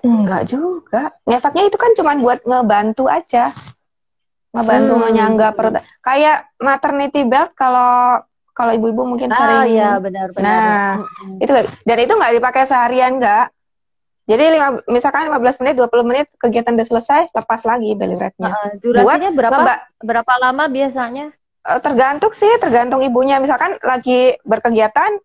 Enggak juga. Ngefeknya itu kan cuma buat ngebantu aja. Ngebantu nyangga perut. Kayak maternity belt kalau ibu-ibu mungkin sering. Iya, benar-benar. Nah, itu dan itu nggak dipakai seharian nggak. Jadi misalkan 15 menit, 20 menit kegiatan udah selesai, lepas lagi belly wrap-nya. Durasinya berapa lama biasanya? Tergantung ibunya. Misalkan lagi berkegiatan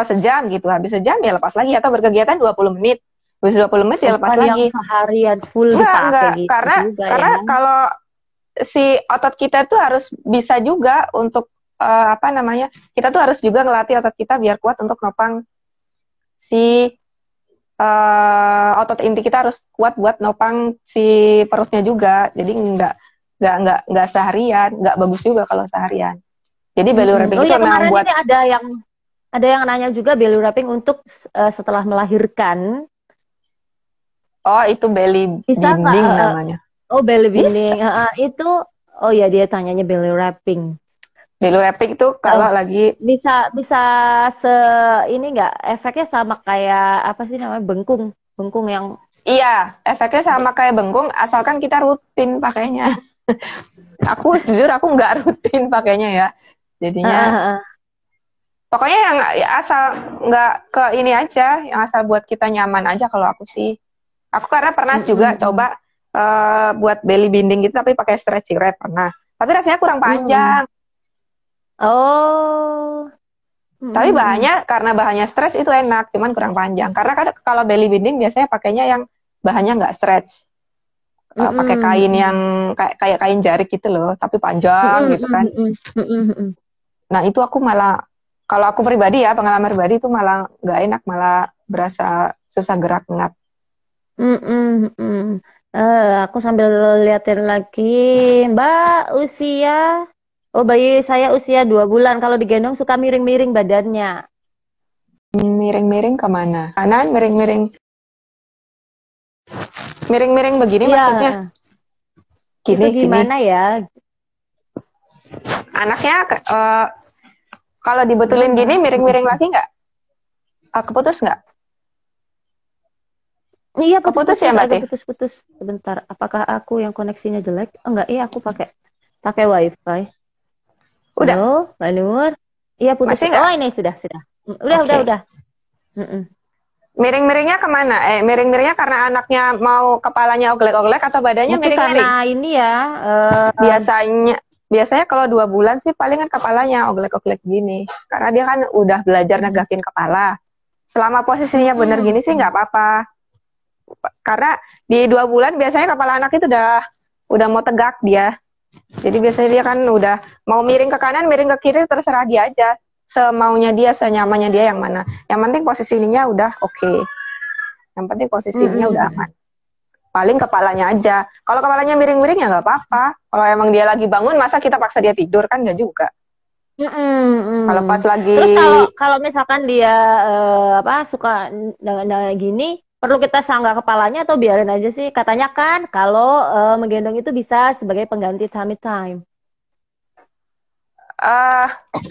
sejam gitu, habis sejam ya lepas lagi, atau berkegiatan 20 menit. Habis 20 menit ya lepas lagi. Yang seharian full dipakai gitu karena juga, karena ya. Kalau si otot kita tuh harus bisa juga untuk kita tuh harus juga ngelatih otot kita biar kuat untuk nopang si otot inti kita harus kuat buat nopang si perutnya juga. Jadi nggak seharian, nggak bagus juga kalau seharian. Jadi belly wrapping itu memang buat. Ada yang nanya juga belly wrapping untuk setelah melahirkan. Oh, itu belly binding namanya. Oh, belly binding. Itu, oh ya dia tanyanya belly wrapping. Belly wrapping itu kalau lagi bisa ini nggak efeknya sama kayak apa sih namanya bengkung yang. Iya, efeknya sama kayak bengkung asalkan kita rutin pakainya. Aku jujur aku nggak rutin pakainya ya, jadinya. Pokoknya yang asal nggak ke ini aja, yang asal buat kita nyaman aja kalau aku sih. Aku karena pernah juga coba buat belly binding gitu tapi pakai stretchy wrap pernah. Tapi rasanya kurang panjang. Oh. Tapi karena bahannya stretch itu enak, cuman kurang panjang. Karena kalau belly binding biasanya pakainya yang bahannya nggak stretch. Pakai kain yang kayak kain jarik gitu loh, tapi panjang gitu kan. Nah, itu aku malah kalau aku pribadi ya, pengalaman pribadi itu malah nggak enak, malah berasa susah gerak ngap. Aku sambil liatin lagi, Mbak usia, bayi saya usia 2 bulan. Kalau digendong suka miring-miring badannya. Miring-miring kemana? Kanan, miring-miring. Miring-miring begini maksudnya? Gini, itu gimana ya? Anaknya kalau dibetulin gini miring-miring lagi nggak? Keputus nggak? Iya, putus ya Mbak? Putus. Sebentar, apakah aku yang koneksinya jelek? Enggak, iya aku pakai wifi. Udah. Mbak Nur. Iya putus. Oh ini sudah. Udah. Miring-miringnya kemana? Miring-miringnya karena anaknya mau kepalanya oglek-oglek atau badannya miring-miring? Karena ini ya. Biasanya kalau 2 bulan sih palingan kepalanya oglek-oglek gini. Karena dia kan udah belajar negakin kepala. Selama posisinya bener gini sih nggak apa-apa. Karena di 2 bulan biasanya kepala anak itu udah mau tegak dia. Jadi biasanya dia kan udah mau miring ke kanan, miring ke kiri, terserah dia aja. Semaunya dia, senyamannya dia yang mana. Yang penting posisinya udah oke. Yang penting posisinya udah aman. Paling kepalanya aja. Kalau kepalanya miring-miring ya nggak apa-apa. Kalau emang dia lagi bangun, masa kita paksa dia tidur kan nggak juga. Kalau pas lagi. Terus kalau misalkan dia suka dengan gini, perlu kita sanggah kepalanya atau biarin aja sih? Katanya kan kalau menggendong itu bisa sebagai pengganti tummy time.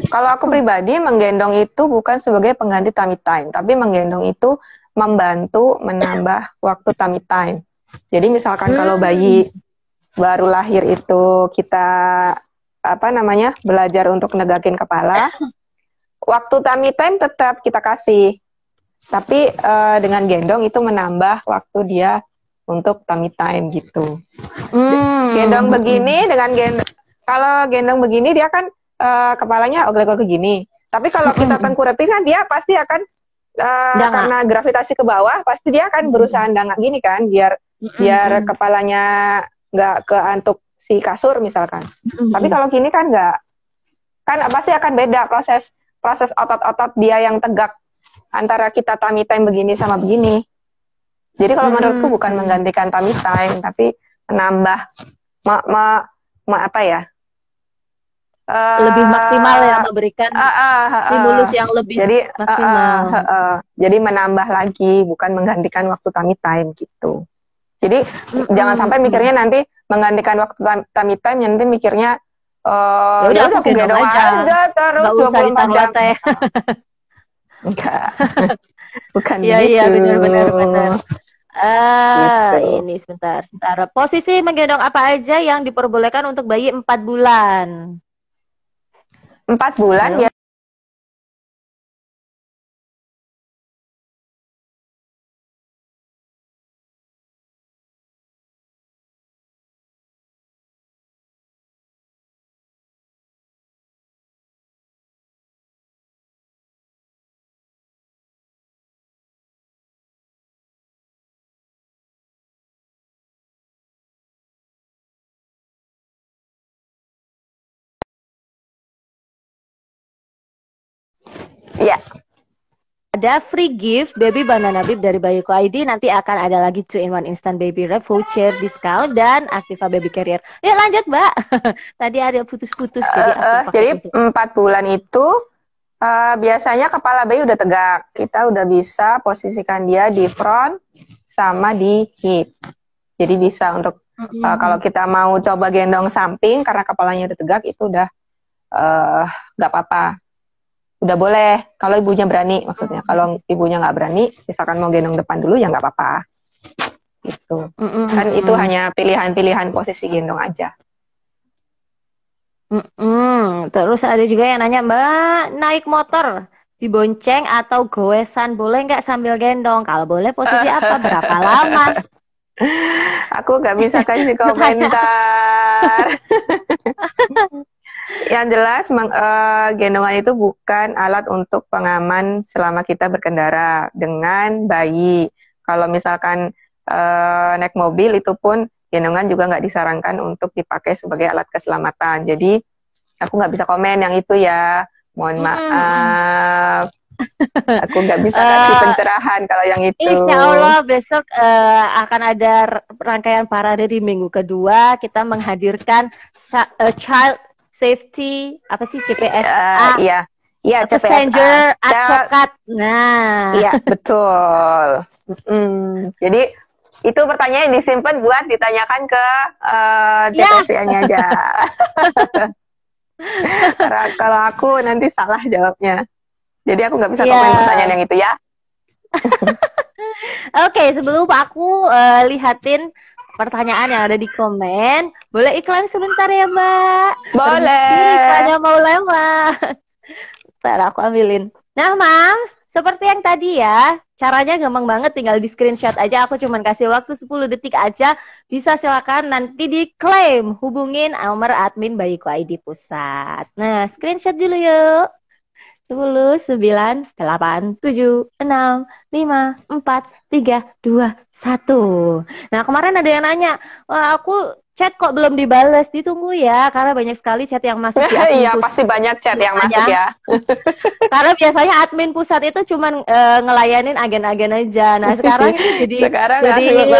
Kalau aku pribadi menggendong itu bukan sebagai pengganti tummy time, tapi menggendong itu membantu menambah waktu tummy time. Jadi misalkan kalau bayi baru lahir itu kita belajar untuk negakin kepala, waktu tummy time tetap kita kasih. Tapi dengan gendong itu menambah waktu dia untuk tummy time gitu. Gendong begini kalau gendong begini dia kan kepalanya oglek-oglek gini. Tapi kalau kita tengkurapin kan dia pasti akan karena gravitasi ke bawah, pasti dia akan berusaha dangak gini kan, biar kepalanya nggak keantuk si kasur misalkan. Tapi kalau gini kan nggak, kan pasti akan beda proses otot-otot dia yang tegak antara kita tummy time begini sama begini. Jadi kalau menurutku bukan menggantikan tummy time, tapi menambah apa ya? Lebih maksimal ya, memberikan stimulus yang lebih maksimal. Jadi menambah lagi, bukan menggantikan waktu tummy time gitu. Jadi jangan sampai mikirnya nanti menggantikan waktu tummy time, nanti mikirnya ya udah aku gendong aja terus nggak usah ditambah teh. Enggak. Bukan Iya, gitu. Iya, benar. Gitu. Ini sebentar. Posisi menggendong apa aja yang diperbolehkan untuk bayi 4 bulan? 4 bulan ya. Iya. Ada free gift Baby Banana Bib dari Bayiku ID. Nanti akan ada lagi 2-in-1 instant baby wrap, voucher, discount, dan Activa Baby Carrier. Yuk lanjut Mbak. Tadi ada putus-putus. Jadi 4 bulan itu biasanya kepala bayi udah tegak. Kita udah bisa posisikan dia di front sama di hip. Jadi bisa untuk kalau kita mau coba gendong samping karena kepalanya udah tegak, itu udah nggak apa-apa. Udah boleh, kalau ibunya berani maksudnya. Kalau ibunya nggak berani, misalkan mau gendong depan dulu, ya nggak apa-apa. Gitu. Kan itu hanya pilihan-pilihan posisi gendong aja. Terus ada juga yang nanya, Mbak, naik motor dibonceng atau goesan boleh nggak sambil gendong? Kalau boleh posisi apa? Berapa lama? Aku nggak bisa kasih komentar. Yang jelas, gendongan itu bukan alat untuk pengaman selama kita berkendara dengan bayi. Kalau misalkan naik mobil, itu pun gendongan juga nggak disarankan untuk dipakai sebagai alat keselamatan. Jadi aku nggak bisa komen yang itu ya. Mohon maaf. Aku nggak bisa kasih pencerahan kalau yang itu. Insya Allah besok akan ada rangkaian parade di minggu kedua. Kita menghadirkan Child Safety, apa sih, CPSA? Iya, CPSA. Passenger Advocate. Nah, iya betul. Jadi itu pertanyaan disimpan buat ditanyakan ke CPSA-nya aja. Karena kalau aku nanti salah jawabnya. Jadi aku nggak bisa komen pertanyaan yang itu ya. Oke, sebelum aku lihatin pertanyaan yang ada di komen, boleh iklan sebentar ya Mbak? Boleh. Iklannya mau lewat. Ntar aku ambilin. Nah Mams, seperti yang tadi ya, caranya gampang banget, tinggal di screenshot aja. Aku cuman kasih waktu 10 detik aja. Bisa silakan nanti diklaim. Hubungin nomor admin Bayiku ID Pusat. Nah, screenshot dulu yuk. 10, 9, 8, 7, 6, 5, 4, 3, 2, 1. Nah, kemarin ada yang nanya, wah aku chat kok belum dibales. Ditunggu ya, karena banyak sekali chat yang masuk di admin Iya, pusat. pasti banyak chat yang masuk ya. Karena biasanya admin pusat itu cuman ngelayanin agen-agen aja. Nah, sekarang itu jadi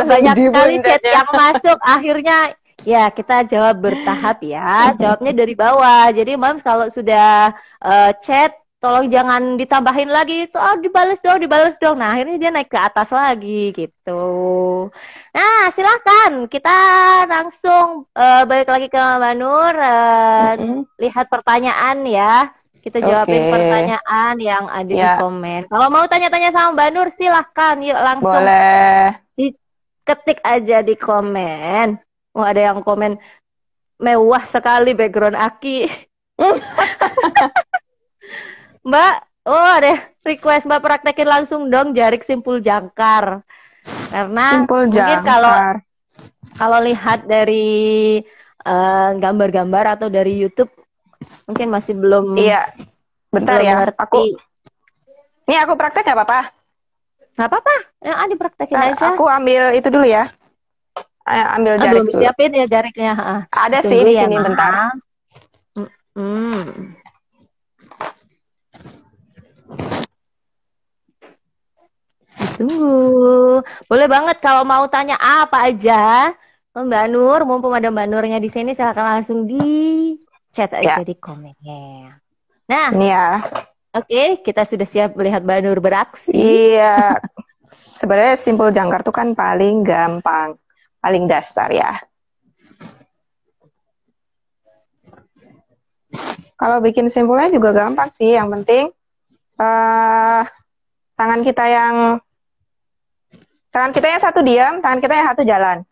banyak sekali chat yang masuk. Akhirnya ya kita jawab bertahap ya. Jawabnya dari bawah. Jadi Mams kalau sudah chat, tolong jangan ditambahin lagi itu, dibales dong. Nah, akhirnya dia naik ke atas lagi gitu. Nah, silahkan kita langsung balik lagi ke Mbak Nur, lihat pertanyaan ya. Kita jawabin pertanyaan yang ada di komen. Kalau mau tanya-tanya sama Mbak Nur, silahkan yuk langsung. Boleh. Diketik aja di komen. Oh, ada yang komen mewah sekali background Aki. Mbak, ada request Mbak praktekin langsung dong jarik simpul jangkar. Karena simpul mungkin kalau lihat dari gambar-gambar atau dari YouTube mungkin masih belum Bentar belum ya, ngerti. aku praktek nggak apa-apa. Nggak apa-apa, yang dipraktekin Ntar aja. aku ambil itu dulu ya. Ambil jarik Belum dulu. disiapin ya jariknya. Ada sih Tunggu di ya, sini, bentar. Mas. Hmm. Ditunggu. Boleh banget kalau mau tanya apa aja ke Mbak Nur, mumpung ada Mbak Nurnya di sini, silakan langsung di chat aja Ya, di komen. Nah, ini ya. oke, kita sudah siap melihat Mbak Nur beraksi. Iya, sebenarnya simpul jangkar tuh kan paling gampang, paling dasar ya. Kalau bikin simpulnya juga gampang sih, yang penting tangan kita yang satu diam, tangan kita yang satu jalan.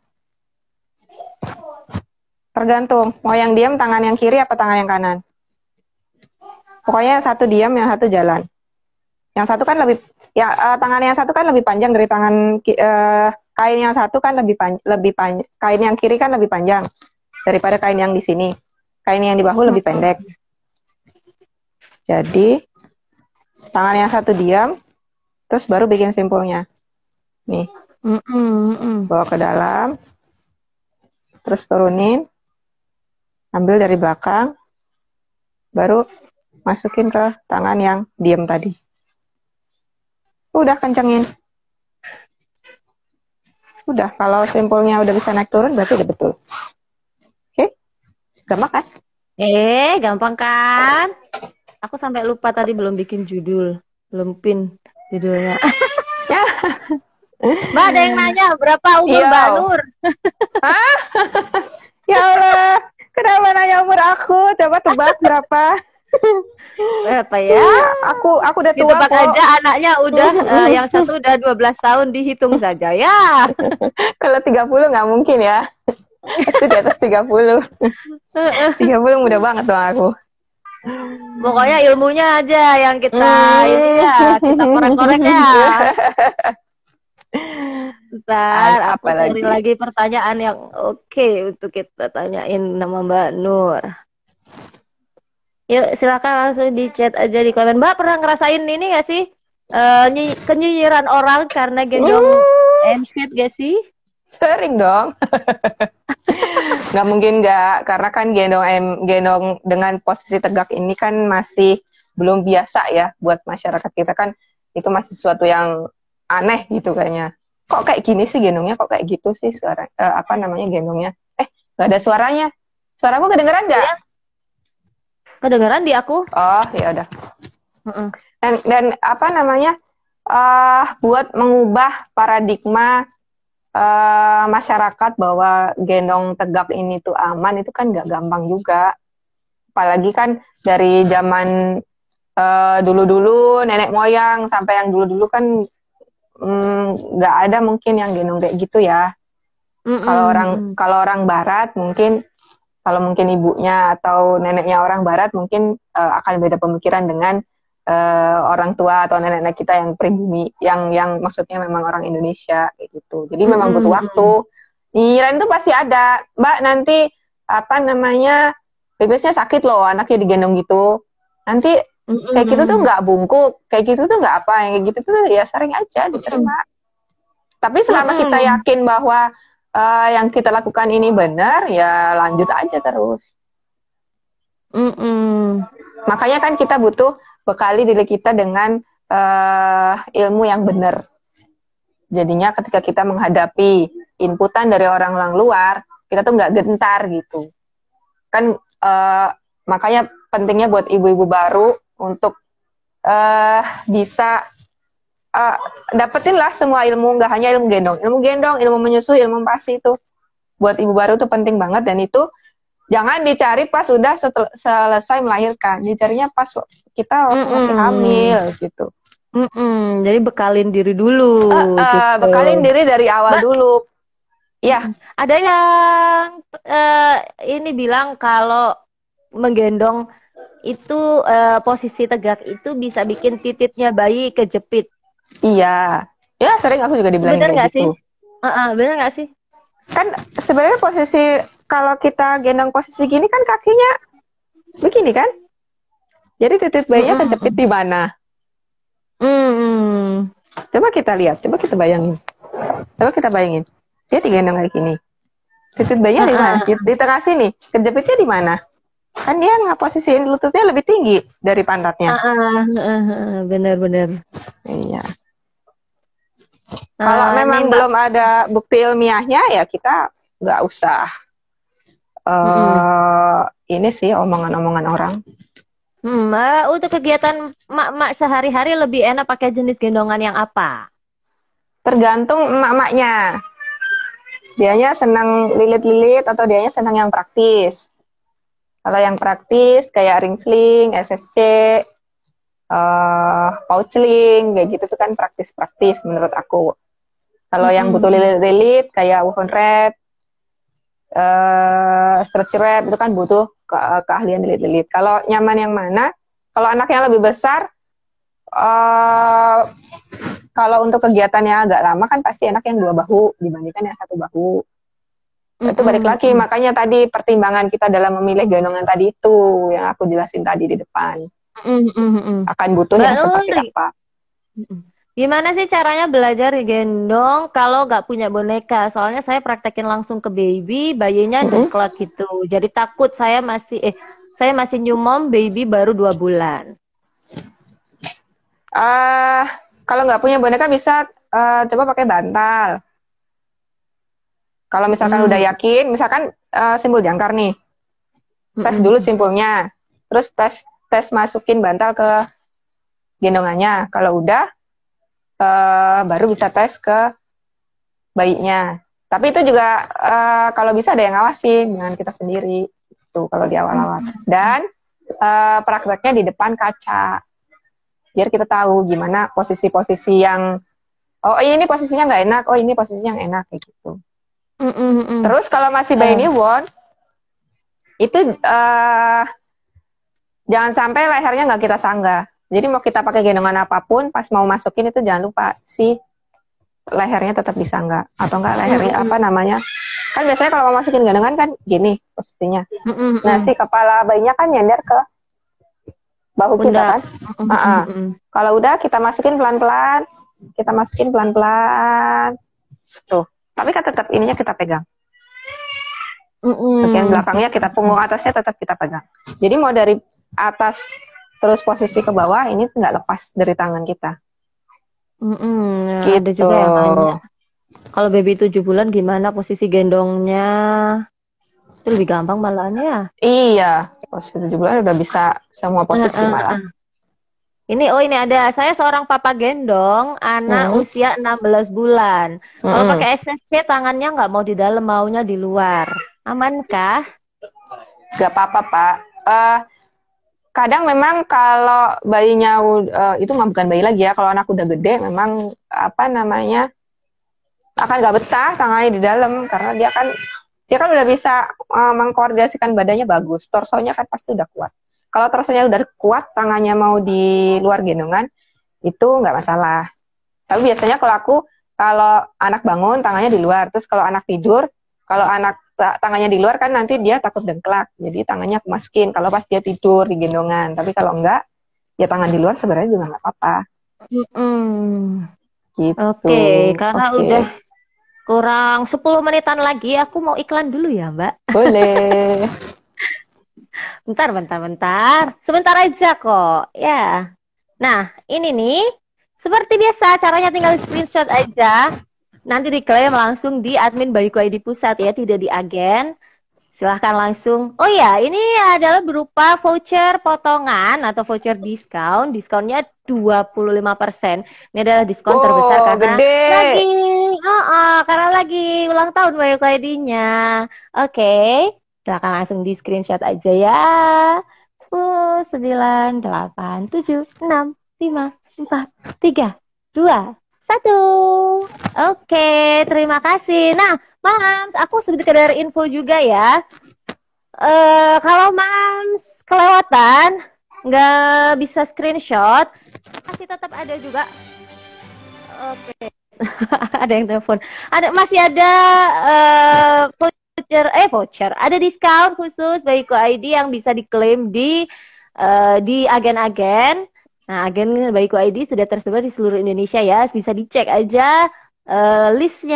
Tergantung, mau yang diam tangan yang kiri apa tangan yang kanan. Pokoknya yang satu diam, yang satu jalan. Yang satu kan lebih, tangan yang satu kan lebih panjang dari tangan, kain yang satu kan lebih panjang, kain yang kiri kan lebih panjang daripada kain yang di sini. Kain yang di bahu lebih pendek. Jadi, tangan yang satu diam, terus baru bikin simpulnya. Nih, bawa ke dalam, terus turunin, ambil dari belakang, baru masukin ke tangan yang diam tadi. Udah kencengin. Udah, kalau simpulnya udah bisa naik turun, berarti udah betul. Oke? Gampang kan? Gampang kan? Aku sampai lupa tadi belum bikin judul, belum pin judulnya. Ya. Mbak, ada yang nanya berapa umur Mbak Nur? Ya Allah, kenapa nanya umur aku? Coba tebak berapa? Berapa ya? Aku udah tua Ditebak kok. aja, anaknya udah yang satu udah 12 tahun, dihitung saja ya. Kalau 30 nggak mungkin ya. Itu di atas 30. 30 muda banget dong aku. Pokoknya ilmunya aja yang kita ini ya, kita korek-korek ya. Ntar aku cari lagi pertanyaan yang oke untuk kita tanyain nama Mbak Nur. Yuk silakan langsung di chat aja di komen. Mbak pernah ngerasain ini gak sih? Kenyinyiran orang karena gendong handshake gak sih? Sering dong. Nggak mungkin nggak, karena kan gendong dengan posisi tegak ini kan masih belum biasa ya buat masyarakat kita, kan itu masih sesuatu yang aneh gitu kayaknya. Kok kayak gini sih gendongnya, kok kayak gitu sih suara gendongnya. Nggak ada suaranya. Suaraku kedengeran nggak? Kedengeran di aku. Oh ya udah. Dan buat mengubah paradigma masyarakat bahwa gendong tegak ini tuh aman, itu kan nggak gampang juga. Apalagi kan dari zaman dulu-dulu nenek moyang sampai yang dulu-dulu kan nggak ada mungkin yang gendong kayak gitu ya. Kalau orang barat mungkin, kalau mungkin ibunya atau neneknya orang barat mungkin akan beda pemikiran dengan orang tua atau nenek-nenek kita yang pribumi, yang maksudnya memang orang Indonesia kayak gitu. Jadi memang butuh waktu. Nyinyiran itu pasti ada. Mbak, nanti bebesnya sakit loh, anaknya digendong gitu. Nanti kayak gitu tuh nggak bungkuk, kayak gitu tuh nggak apa, yang kayak gitu tuh ya sering aja diterima. Tapi selama kita yakin bahwa yang kita lakukan ini benar, ya lanjut aja terus. Makanya kan kita butuh bekali diri kita dengan ilmu yang benar. Jadinya ketika kita menghadapi inputan dari orang luar, kita tuh nggak gentar gitu. Kan makanya pentingnya buat ibu-ibu baru untuk bisa dapetin lah semua ilmu, nggak hanya ilmu gendong, ilmu menyusui, ilmu pasti itu buat ibu baru tuh penting banget. Dan itu jangan dicari pas udah selesai melahirkan, dicarinya pas kita masih hamil gitu. Jadi bekalin diri dulu. Gitu. Bekalin diri dari awal dulu. Ya. Ada yang ini bilang kalau menggendong itu posisi tegak itu bisa bikin titiknya bayi kejepit. Iya. Ya sering aku juga dibilangin kayak gitu. Bener nggak sih? Kan sebenarnya posisi kalau kita gendong posisi gini kan kakinya begini kan? Jadi titik bayinya kejepit di mana? Coba kita lihat, coba kita bayangin. Dia digendong kayak gini. Titik bayinya di mana? Di tengah sini. Kejepitnya di mana? Kan dia ngeposisiin lututnya lebih tinggi dari pantatnya. Bener-bener. Iya. Kalau memang belum ada bukti ilmiahnya, ya kita nggak usah ini sih omongan-omongan orang. Untuk kegiatan mak-mak sehari-hari lebih enak pakai jenis gendongan yang apa? Tergantung emak-emaknya. Dianya senang lilit-lilit atau dianya senang yang praktis. Kalau yang praktis kayak ring sling, SSC, pouchling, kayak gitu tuh kan praktis-praktis menurut aku. Kalau yang butuh lilit-lilit kayak woven wrap, stretch wrap itu kan butuh keahlian lilit-lilit. Kalau nyaman yang mana? Kalau anak yang lebih besar, kalau untuk kegiatannya agak lama kan pasti enak yang 2 bahu dibandingkan yang 1 bahu. Itu balik lagi, makanya tadi pertimbangan kita dalam memilih gendongan tadi itu yang aku jelasin tadi di depan. Akan butuh yang seperti apa. Gimana sih caranya belajar gendong kalau nggak punya boneka? Soalnya saya praktekin langsung ke baby, bayinya dengklak gitu. Jadi takut saya masih new mom, baby baru 2 bulan. Kalau nggak punya boneka bisa coba pakai bantal. Kalau misalkan udah yakin, misalkan simpul jangkar nih, tes dulu simpulnya, terus tes masukin bantal ke gendongannya. Kalau udah, baru bisa tes ke bayinya. Tapi itu juga kalau bisa ada yang ngawasin, dengan kita sendiri. Itu kalau di awal-awal. Dan prakteknya di depan kaca. Biar kita tahu gimana posisi-posisi yang, oh ini posisinya nggak enak, oh ini posisinya yang enak, kayak gitu. Terus kalau masih bayi newborn, itu jangan sampai lehernya nggak kita sanggah. Jadi mau kita pakai gendongan apapun, pas mau masukin itu jangan lupa si lehernya tetap disanggah. Atau enggak lehernya apa namanya, kan biasanya kalau mau masukin gendongan kan gini posisinya. Nah si kepala bayinya kan nyender ke bahu kita kan. Kalau udah kita masukin pelan-pelan, tuh. Tapi kan tetap ininya kita pegang. Bagian belakangnya kita, punggung atasnya tetap kita pegang. Jadi mau dari atas terus posisi ke bawah, ini nggak lepas dari tangan kita. Gitu. Ada juga yang nanya, kalau baby 7 bulan gimana posisi gendongnya? Itu lebih gampang malahan ya? Iya, posisi 7 bulan udah bisa semua posisi malah. Ini ada, saya seorang papa gendong anak usia 16 bulan. Kalau pakai SSC tangannya nggak mau di dalam, maunya di luar. Amankah? Gak apa-apa, Pak. Kadang memang kalau bayinya itu mah bukan bayi lagi ya. Kalau anak udah gede memang apa namanya akan gak betah tangannya di dalam karena dia kan udah bisa mengkoordinasikan badannya bagus. Torsonya kan pasti udah kuat. Kalau torsonya udah kuat, tangannya mau di luar gendongan, itu nggak masalah. Tapi biasanya kalau anak bangun, tangannya di luar. Terus kalau anak tidur, kalau anak tangannya di luar kan nanti dia takut dengklak. Jadi tangannya aku masukin kalau pas dia tidur di gendongan. Tapi kalau enggak, ya tangan di luar sebenarnya juga nggak apa-apa. Gitu. Oke, karena udah kurang 10 menitan lagi, aku mau iklan dulu ya, Mbak. Boleh. Bentar. Sebentar aja kok. Ya. Nah, ini nih. Seperti biasa, caranya tinggal screenshot aja. Nanti diklaim langsung di admin Bayiku ID Pusat ya, tidak di agen. Silahkan langsung. Oh ya, ini adalah berupa voucher potongan atau voucher diskon. Diskonnya 25%. Ini adalah diskon terbesar karena karena lagi ulang tahun Bayiku ID-nya. Oke. Silahkan langsung di screenshot aja ya. 10, 9, 8, 7, 6, 5, 4, 3, 2, 1. Oke, terima kasih. Nah, Mams, aku sekedar info juga ya. Kalau Mams kelewatan, nggak bisa screenshot, masih tetap ada juga. Oke. Ada yang telepon. Masih ada voucher, ada diskon khusus Bayiku ID yang bisa diklaim di di agen-agen. Nah, agen Bayiku ID sudah tersebar di seluruh Indonesia ya. Bisa dicek aja list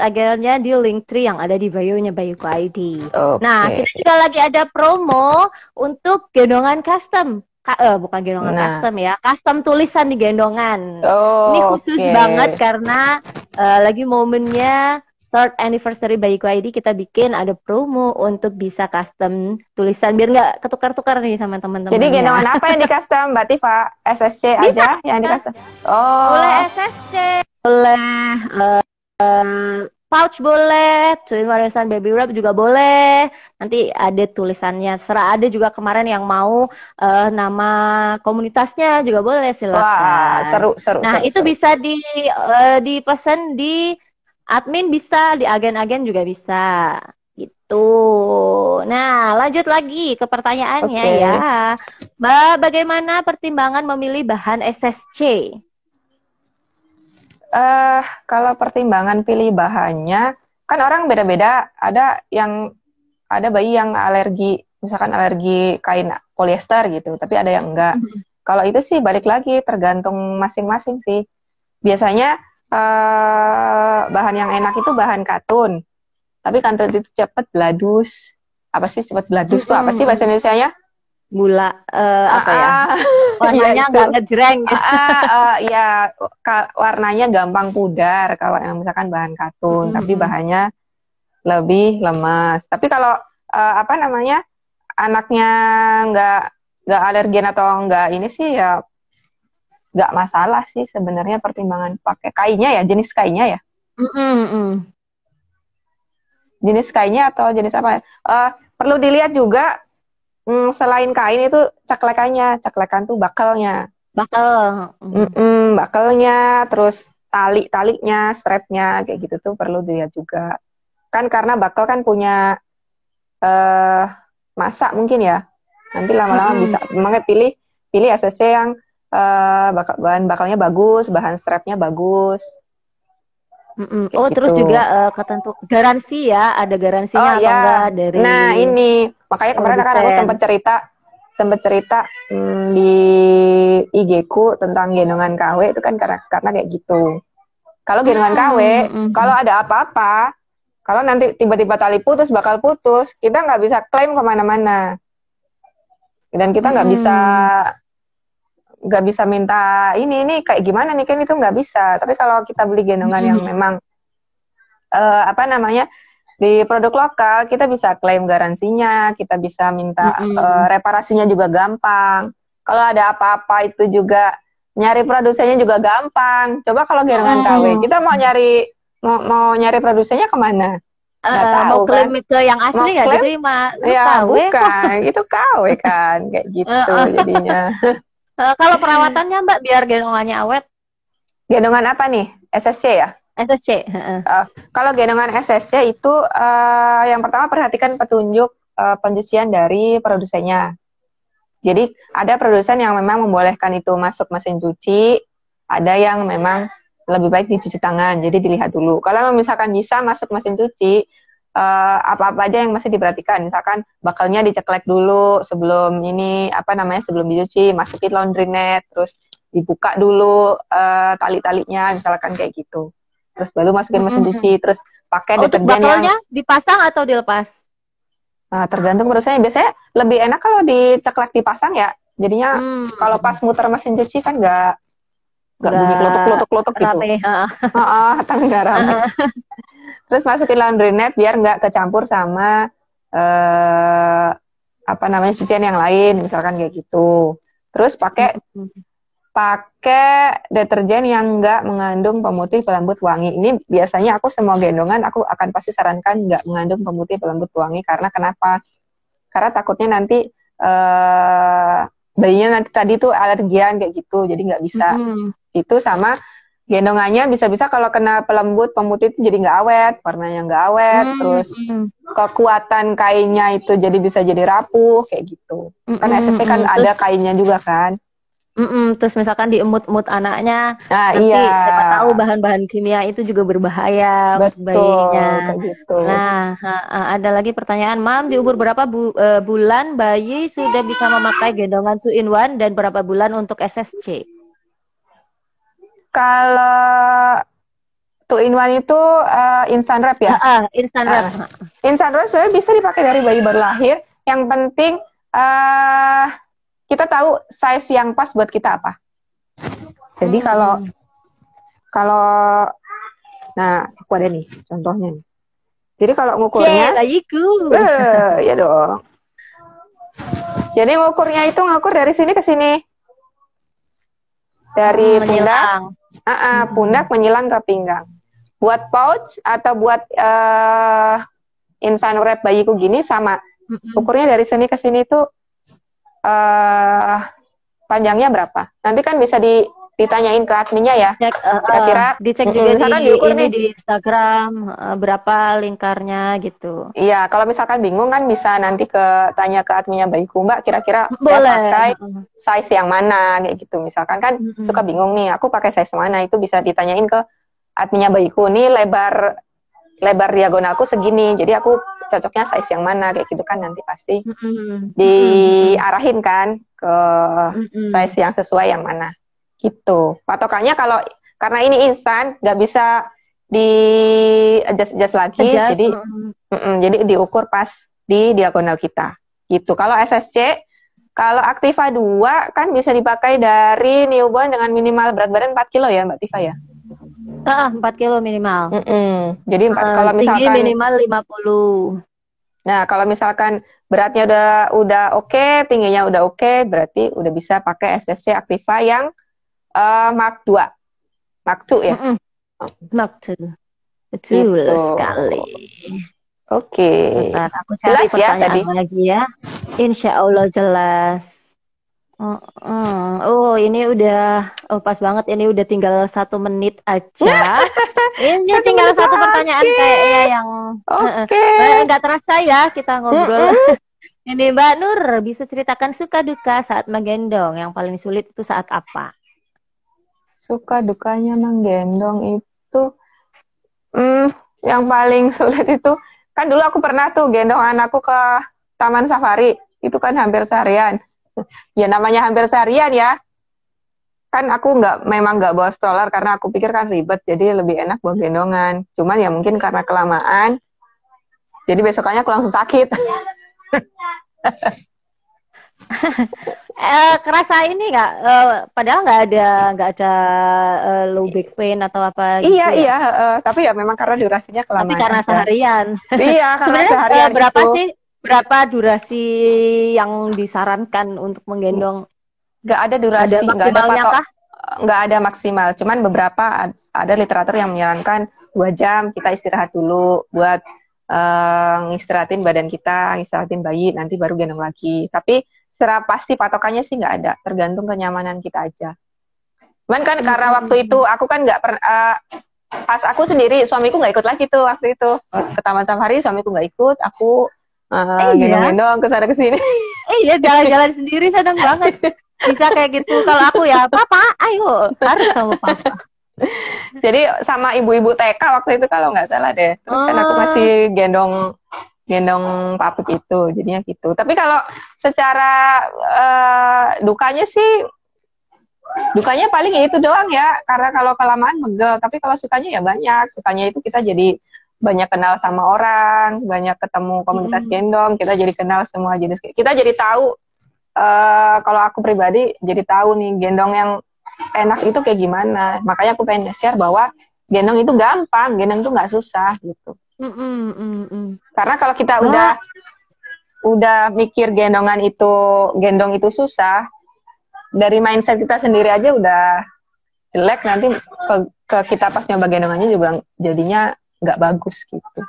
agennya di Linktree yang ada di bio-nya Bayiku ID. Nah, kita juga lagi ada promo untuk gendongan custom. Bukan gendongan custom ya, custom tulisan di gendongan. Ini khusus banget karena lagi momennya third anniversary Bayiku ID, kita bikin ada promo untuk bisa custom tulisan biar nggak ketukar-tukar nih sama teman-teman. Jadi gendongan apa yang di custom, Mbak Tifa? SSC bisa, aja yang di custom? Boleh SSC, boleh pouch boleh, twin warisan baby wrap juga boleh. Nanti ada tulisannya, serah ada juga kemarin yang mau nama komunitasnya juga boleh, silakan. Wah, seru. Nah, itu bisa dipesan di admin, bisa di agen-agen juga bisa gitu. Nah, lanjut lagi ke pertanyaannya ya. Mbak, bagaimana pertimbangan memilih bahan SSC? Kalau pertimbangan pilih bahannya, kan orang beda-beda. Ada bayi yang alergi, misalkan alergi kain polyester gitu, tapi ada yang enggak. Kalau itu sih balik lagi tergantung masing-masing sih. Biasanya bahan yang enak itu bahan katun, tapi katun itu cepat beladus. Apa sih cepat beladus tuh apa sih bahasa Indonesianya? Gula apa ya? Warnanya nggak ngejreng. Ya, warnanya gampang pudar kalau yang misalkan bahan katun, tapi bahannya lebih lemas. Tapi kalau anaknya nggak alergen atau nggak ini sih ya nggak masalah sih sebenarnya pertimbangan pakai kainnya ya, jenis kainnya ya. Jenis kainnya atau jenis apa? Perlu dilihat juga selain kain itu ceklekan tuh bakalnya. Bakalnya, terus talinya, strapnya kayak gitu tuh perlu dilihat juga. Kan karena bakal kan punya masa mungkin ya. Nanti lama-lama bisa. Makanya pilih SSC yang bahan bakalnya bagus, bahan strapnya bagus. Gitu. Terus juga garansi ya, ada garansinya atau enggak dari. Nah ini makanya kemarin kan aku sempat cerita di IG-ku tentang gendongan KW itu kan karena kayak gitu. Kalau gendongan KW, kalau ada apa-apa, kalau nanti tiba-tiba tali putus, bakal putus, kita nggak bisa klaim kemana-mana, dan kita nggak bisa minta ini kayak gimana nih, kan itu nggak bisa. Tapi kalau kita beli gendongan yang memang di produk lokal, kita bisa klaim garansinya, kita bisa minta reparasinya juga gampang. Kalau ada apa-apa itu juga nyari produsennya juga gampang. Coba kalau gendongan KW, kita mau nyari produsennya kemana? Mau klaim kan? Ke yang asli nggak diterima? Ya bukan, itu KW kan, kayak gitu jadinya. Kalau perawatannya Mbak biar gendongannya awet? Gendongan apa nih? SSC ya? SSC. Kalau gendongan SSC itu yang pertama perhatikan petunjuk pencucian dari produsennya. Jadi ada produsen yang memang membolehkan itu masuk mesin cuci, ada yang memang lebih baik dicuci tangan. Jadi dilihat dulu. Kalau misalkan bisa masuk mesin cuci, apa-apa aja yang masih diperhatikan, misalkan bakalnya diceklek dulu sebelum sebelum dicuci, masukin laundry net, terus dibuka dulu tali-talinya, misalkan kayak gitu, terus baru masukin mesin cuci, terus pakai deterjen. Bakalnya dipasang atau dilepas? Nah, tergantung prosesnya. Biasanya lebih enak kalau diceklek dipasang ya, jadinya kalau pas muter mesin cuci kan nggak bunyi klotok gitu. Nggak rame. Terus masukin laundry net biar nggak kecampur sama cucian yang lain, misalkan kayak gitu. Terus pakai deterjen yang nggak mengandung pemutih, pelembut, wangi. Ini biasanya aku semua gendongan aku akan pasti sarankan nggak mengandung pemutih, pelembut, wangi. Karena kenapa? Karena takutnya nanti bayinya nanti tadi tuh alergian kayak gitu, jadi nggak bisa. Itu sama gendongannya bisa-bisa kalau kena pelembut, pemutih itu jadi nggak awet, warnanya nggak awet, terus kekuatan kainnya itu bisa jadi rapuh kayak gitu. Kan SSC kan ada kainnya juga kan. Terus misalkan diemut-emut anaknya, Nah, nanti iya. siapa tahu bahan-bahan kimia itu juga berbahaya untuk Betul, bayinya. kayak gitu. Nah, ada lagi pertanyaan, Mam, di umur berapa bulan bayi sudah bisa memakai gendongan 2-in-1 dan berapa bulan untuk SSC? Kalau 2-in-1 itu instant wrap ya? Instant wrap. Instant wrap sebenarnya bisa dipakai dari bayi baru lahir. Yang penting kita tahu size yang pas buat kita apa. Jadi kalau nah, aku ada nih contohnya nih. Jadi kalau ngukurnya, bayiku. Ya dong. Jadi ngukurnya itu ngukur dari sini ke sini. Dari pundak, pundak menyilang ke pinggang. Buat pouch atau buat instant wrap bayiku gini sama. Ukurnya dari sini ke sini tuh panjangnya berapa? Nanti kan bisa ditanyain ke adminnya ya. Kira-kira dicek juga di Instagram berapa lingkarnya gitu. Iya, kalau misalkan bingung kan bisa nanti tanya ke adminnya bayiku, Mbak, kira-kira saya pakai size yang mana kayak gitu. Misalkan kan suka bingung nih, aku pakai size mana, itu bisa ditanyain ke adminnya bayiku. Nih lebar diagonalku segini, jadi aku cocoknya size yang mana kayak gitu kan, nanti pasti diarahin kan ke size yang sesuai yang mana gitu. Patokannya karena ini instan nggak bisa di adjust lagi, jadi diukur pas di diagonal kita gitu. Kalau SSC, kalau Activa 2 kan bisa dipakai dari newborn dengan minimal berat badan 4 kilo ya Mbak Tifa ya? 4 kilo minimal. Jadi kalau misalkan tinggi minimal 50. Nah, kalau misalkan beratnya udah oke, tingginya udah oke, berarti udah bisa pakai SSC Activa yang Mark 2. Mark 2 ya? Mark 2. Betul gitu sekali. Oke. Bentar, aku cari jelas ya tadi? lagi ya. Insya Allah jelas. Oh, ini udah pas banget. Ini udah tinggal 1 menit aja. Ini tinggal 1 pertanyaan kayaknya yang nggak terasa ya kita ngobrol. Ini Mbak Nur, bisa ceritakan suka duka saat menggendong. Yang paling sulit itu saat apa? Suka dukanya menggendong itu yang paling sulit itu kan dulu aku pernah tuh gendong anakku ke taman safari, itu kan hampir seharian. Ya namanya hampir seharian ya, kan aku memang nggak bawa stroller karena aku pikir kan ribet, jadi lebih enak bawa gendongan. Cuman ya mungkin karena kelamaan, jadi besokannya aku langsung sakit. Kerasa ini nggak? Padahal nggak ada low back pain atau apa? Iya gitu iya, tapi ya memang karena durasinya kelamaan. Tapi karena seharian. Iya karena seharian. Berapa durasi yang disarankan untuk menggendong? Nggak ada durasi, nggak ada maksimal. Cuman beberapa ada literatur yang menyarankan 2 jam kita istirahat dulu buat ngistirahatin badan kita, ngistirahatin bayi, nanti baru gendong lagi. Tapi secara pasti patokannya sih nggak ada, tergantung kenyamanan kita aja. Cuman kan karena waktu itu aku kan nggak pernah, pas aku sendiri, suamiku nggak ikut lagi tuh waktu itu ke taman safari, suamiku nggak ikut, aku gendong-gendong kesana kesini. Iya, jalan-jalan sendiri seneng banget. Bisa kayak gitu. Kalau aku ya, papa, ayo, harus sama papa. Jadi sama ibu-ibu TK waktu itu kalau nggak salah deh. Terus kan aku masih gendong papi gitu, jadinya gitu. Tapi kalau secara dukanya sih, dukanya paling ya itu doang ya. Karena kalau kelamaan megel. Tapi kalau sukanya ya banyak. Sukanya itu kita jadi banyak kenal sama orang, banyak ketemu komunitas gendong, kita jadi kenal semua jenis. Kita jadi tahu, kalau aku pribadi jadi tahu nih gendong yang enak itu kayak gimana. Makanya aku pengen share bahwa gendong itu gampang, gendong itu nggak susah gitu. Karena kalau kita udah mikir gendong itu susah, dari mindset kita sendiri aja udah jelek, nanti ke kita pas nyoba gendongannya juga jadinya nggak bagus gitu.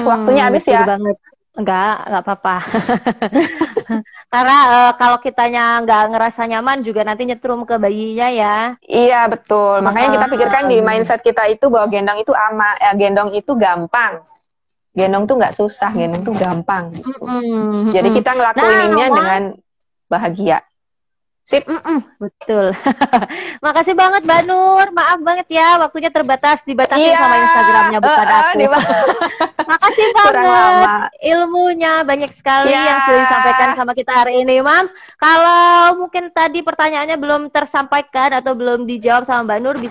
Waktunya habis ya? Banget. Enggak apa-apa. Karena kalau kitanya nggak ngerasa nyaman juga nanti nyetrum ke bayinya ya. Iya betul. Makanya kita pikirkan di mindset kita itu bahwa gendong itu gendong itu gampang. Gendong tuh nggak susah, gendong tuh gampang. Gitu. Jadi kita ngelakuinnya dengan bahagia. Sip. Betul. Makasih banget Mbak Nur. Maaf banget ya waktunya terbatas, dibatasi sama Instagramnya bukan aku. Makasih banget. Ilmunya banyak sekali yang sudah disampaikan sama kita hari ini, Mams. Kalau mungkin tadi pertanyaannya belum tersampaikan atau belum dijawab sama Mbak Nur, bisa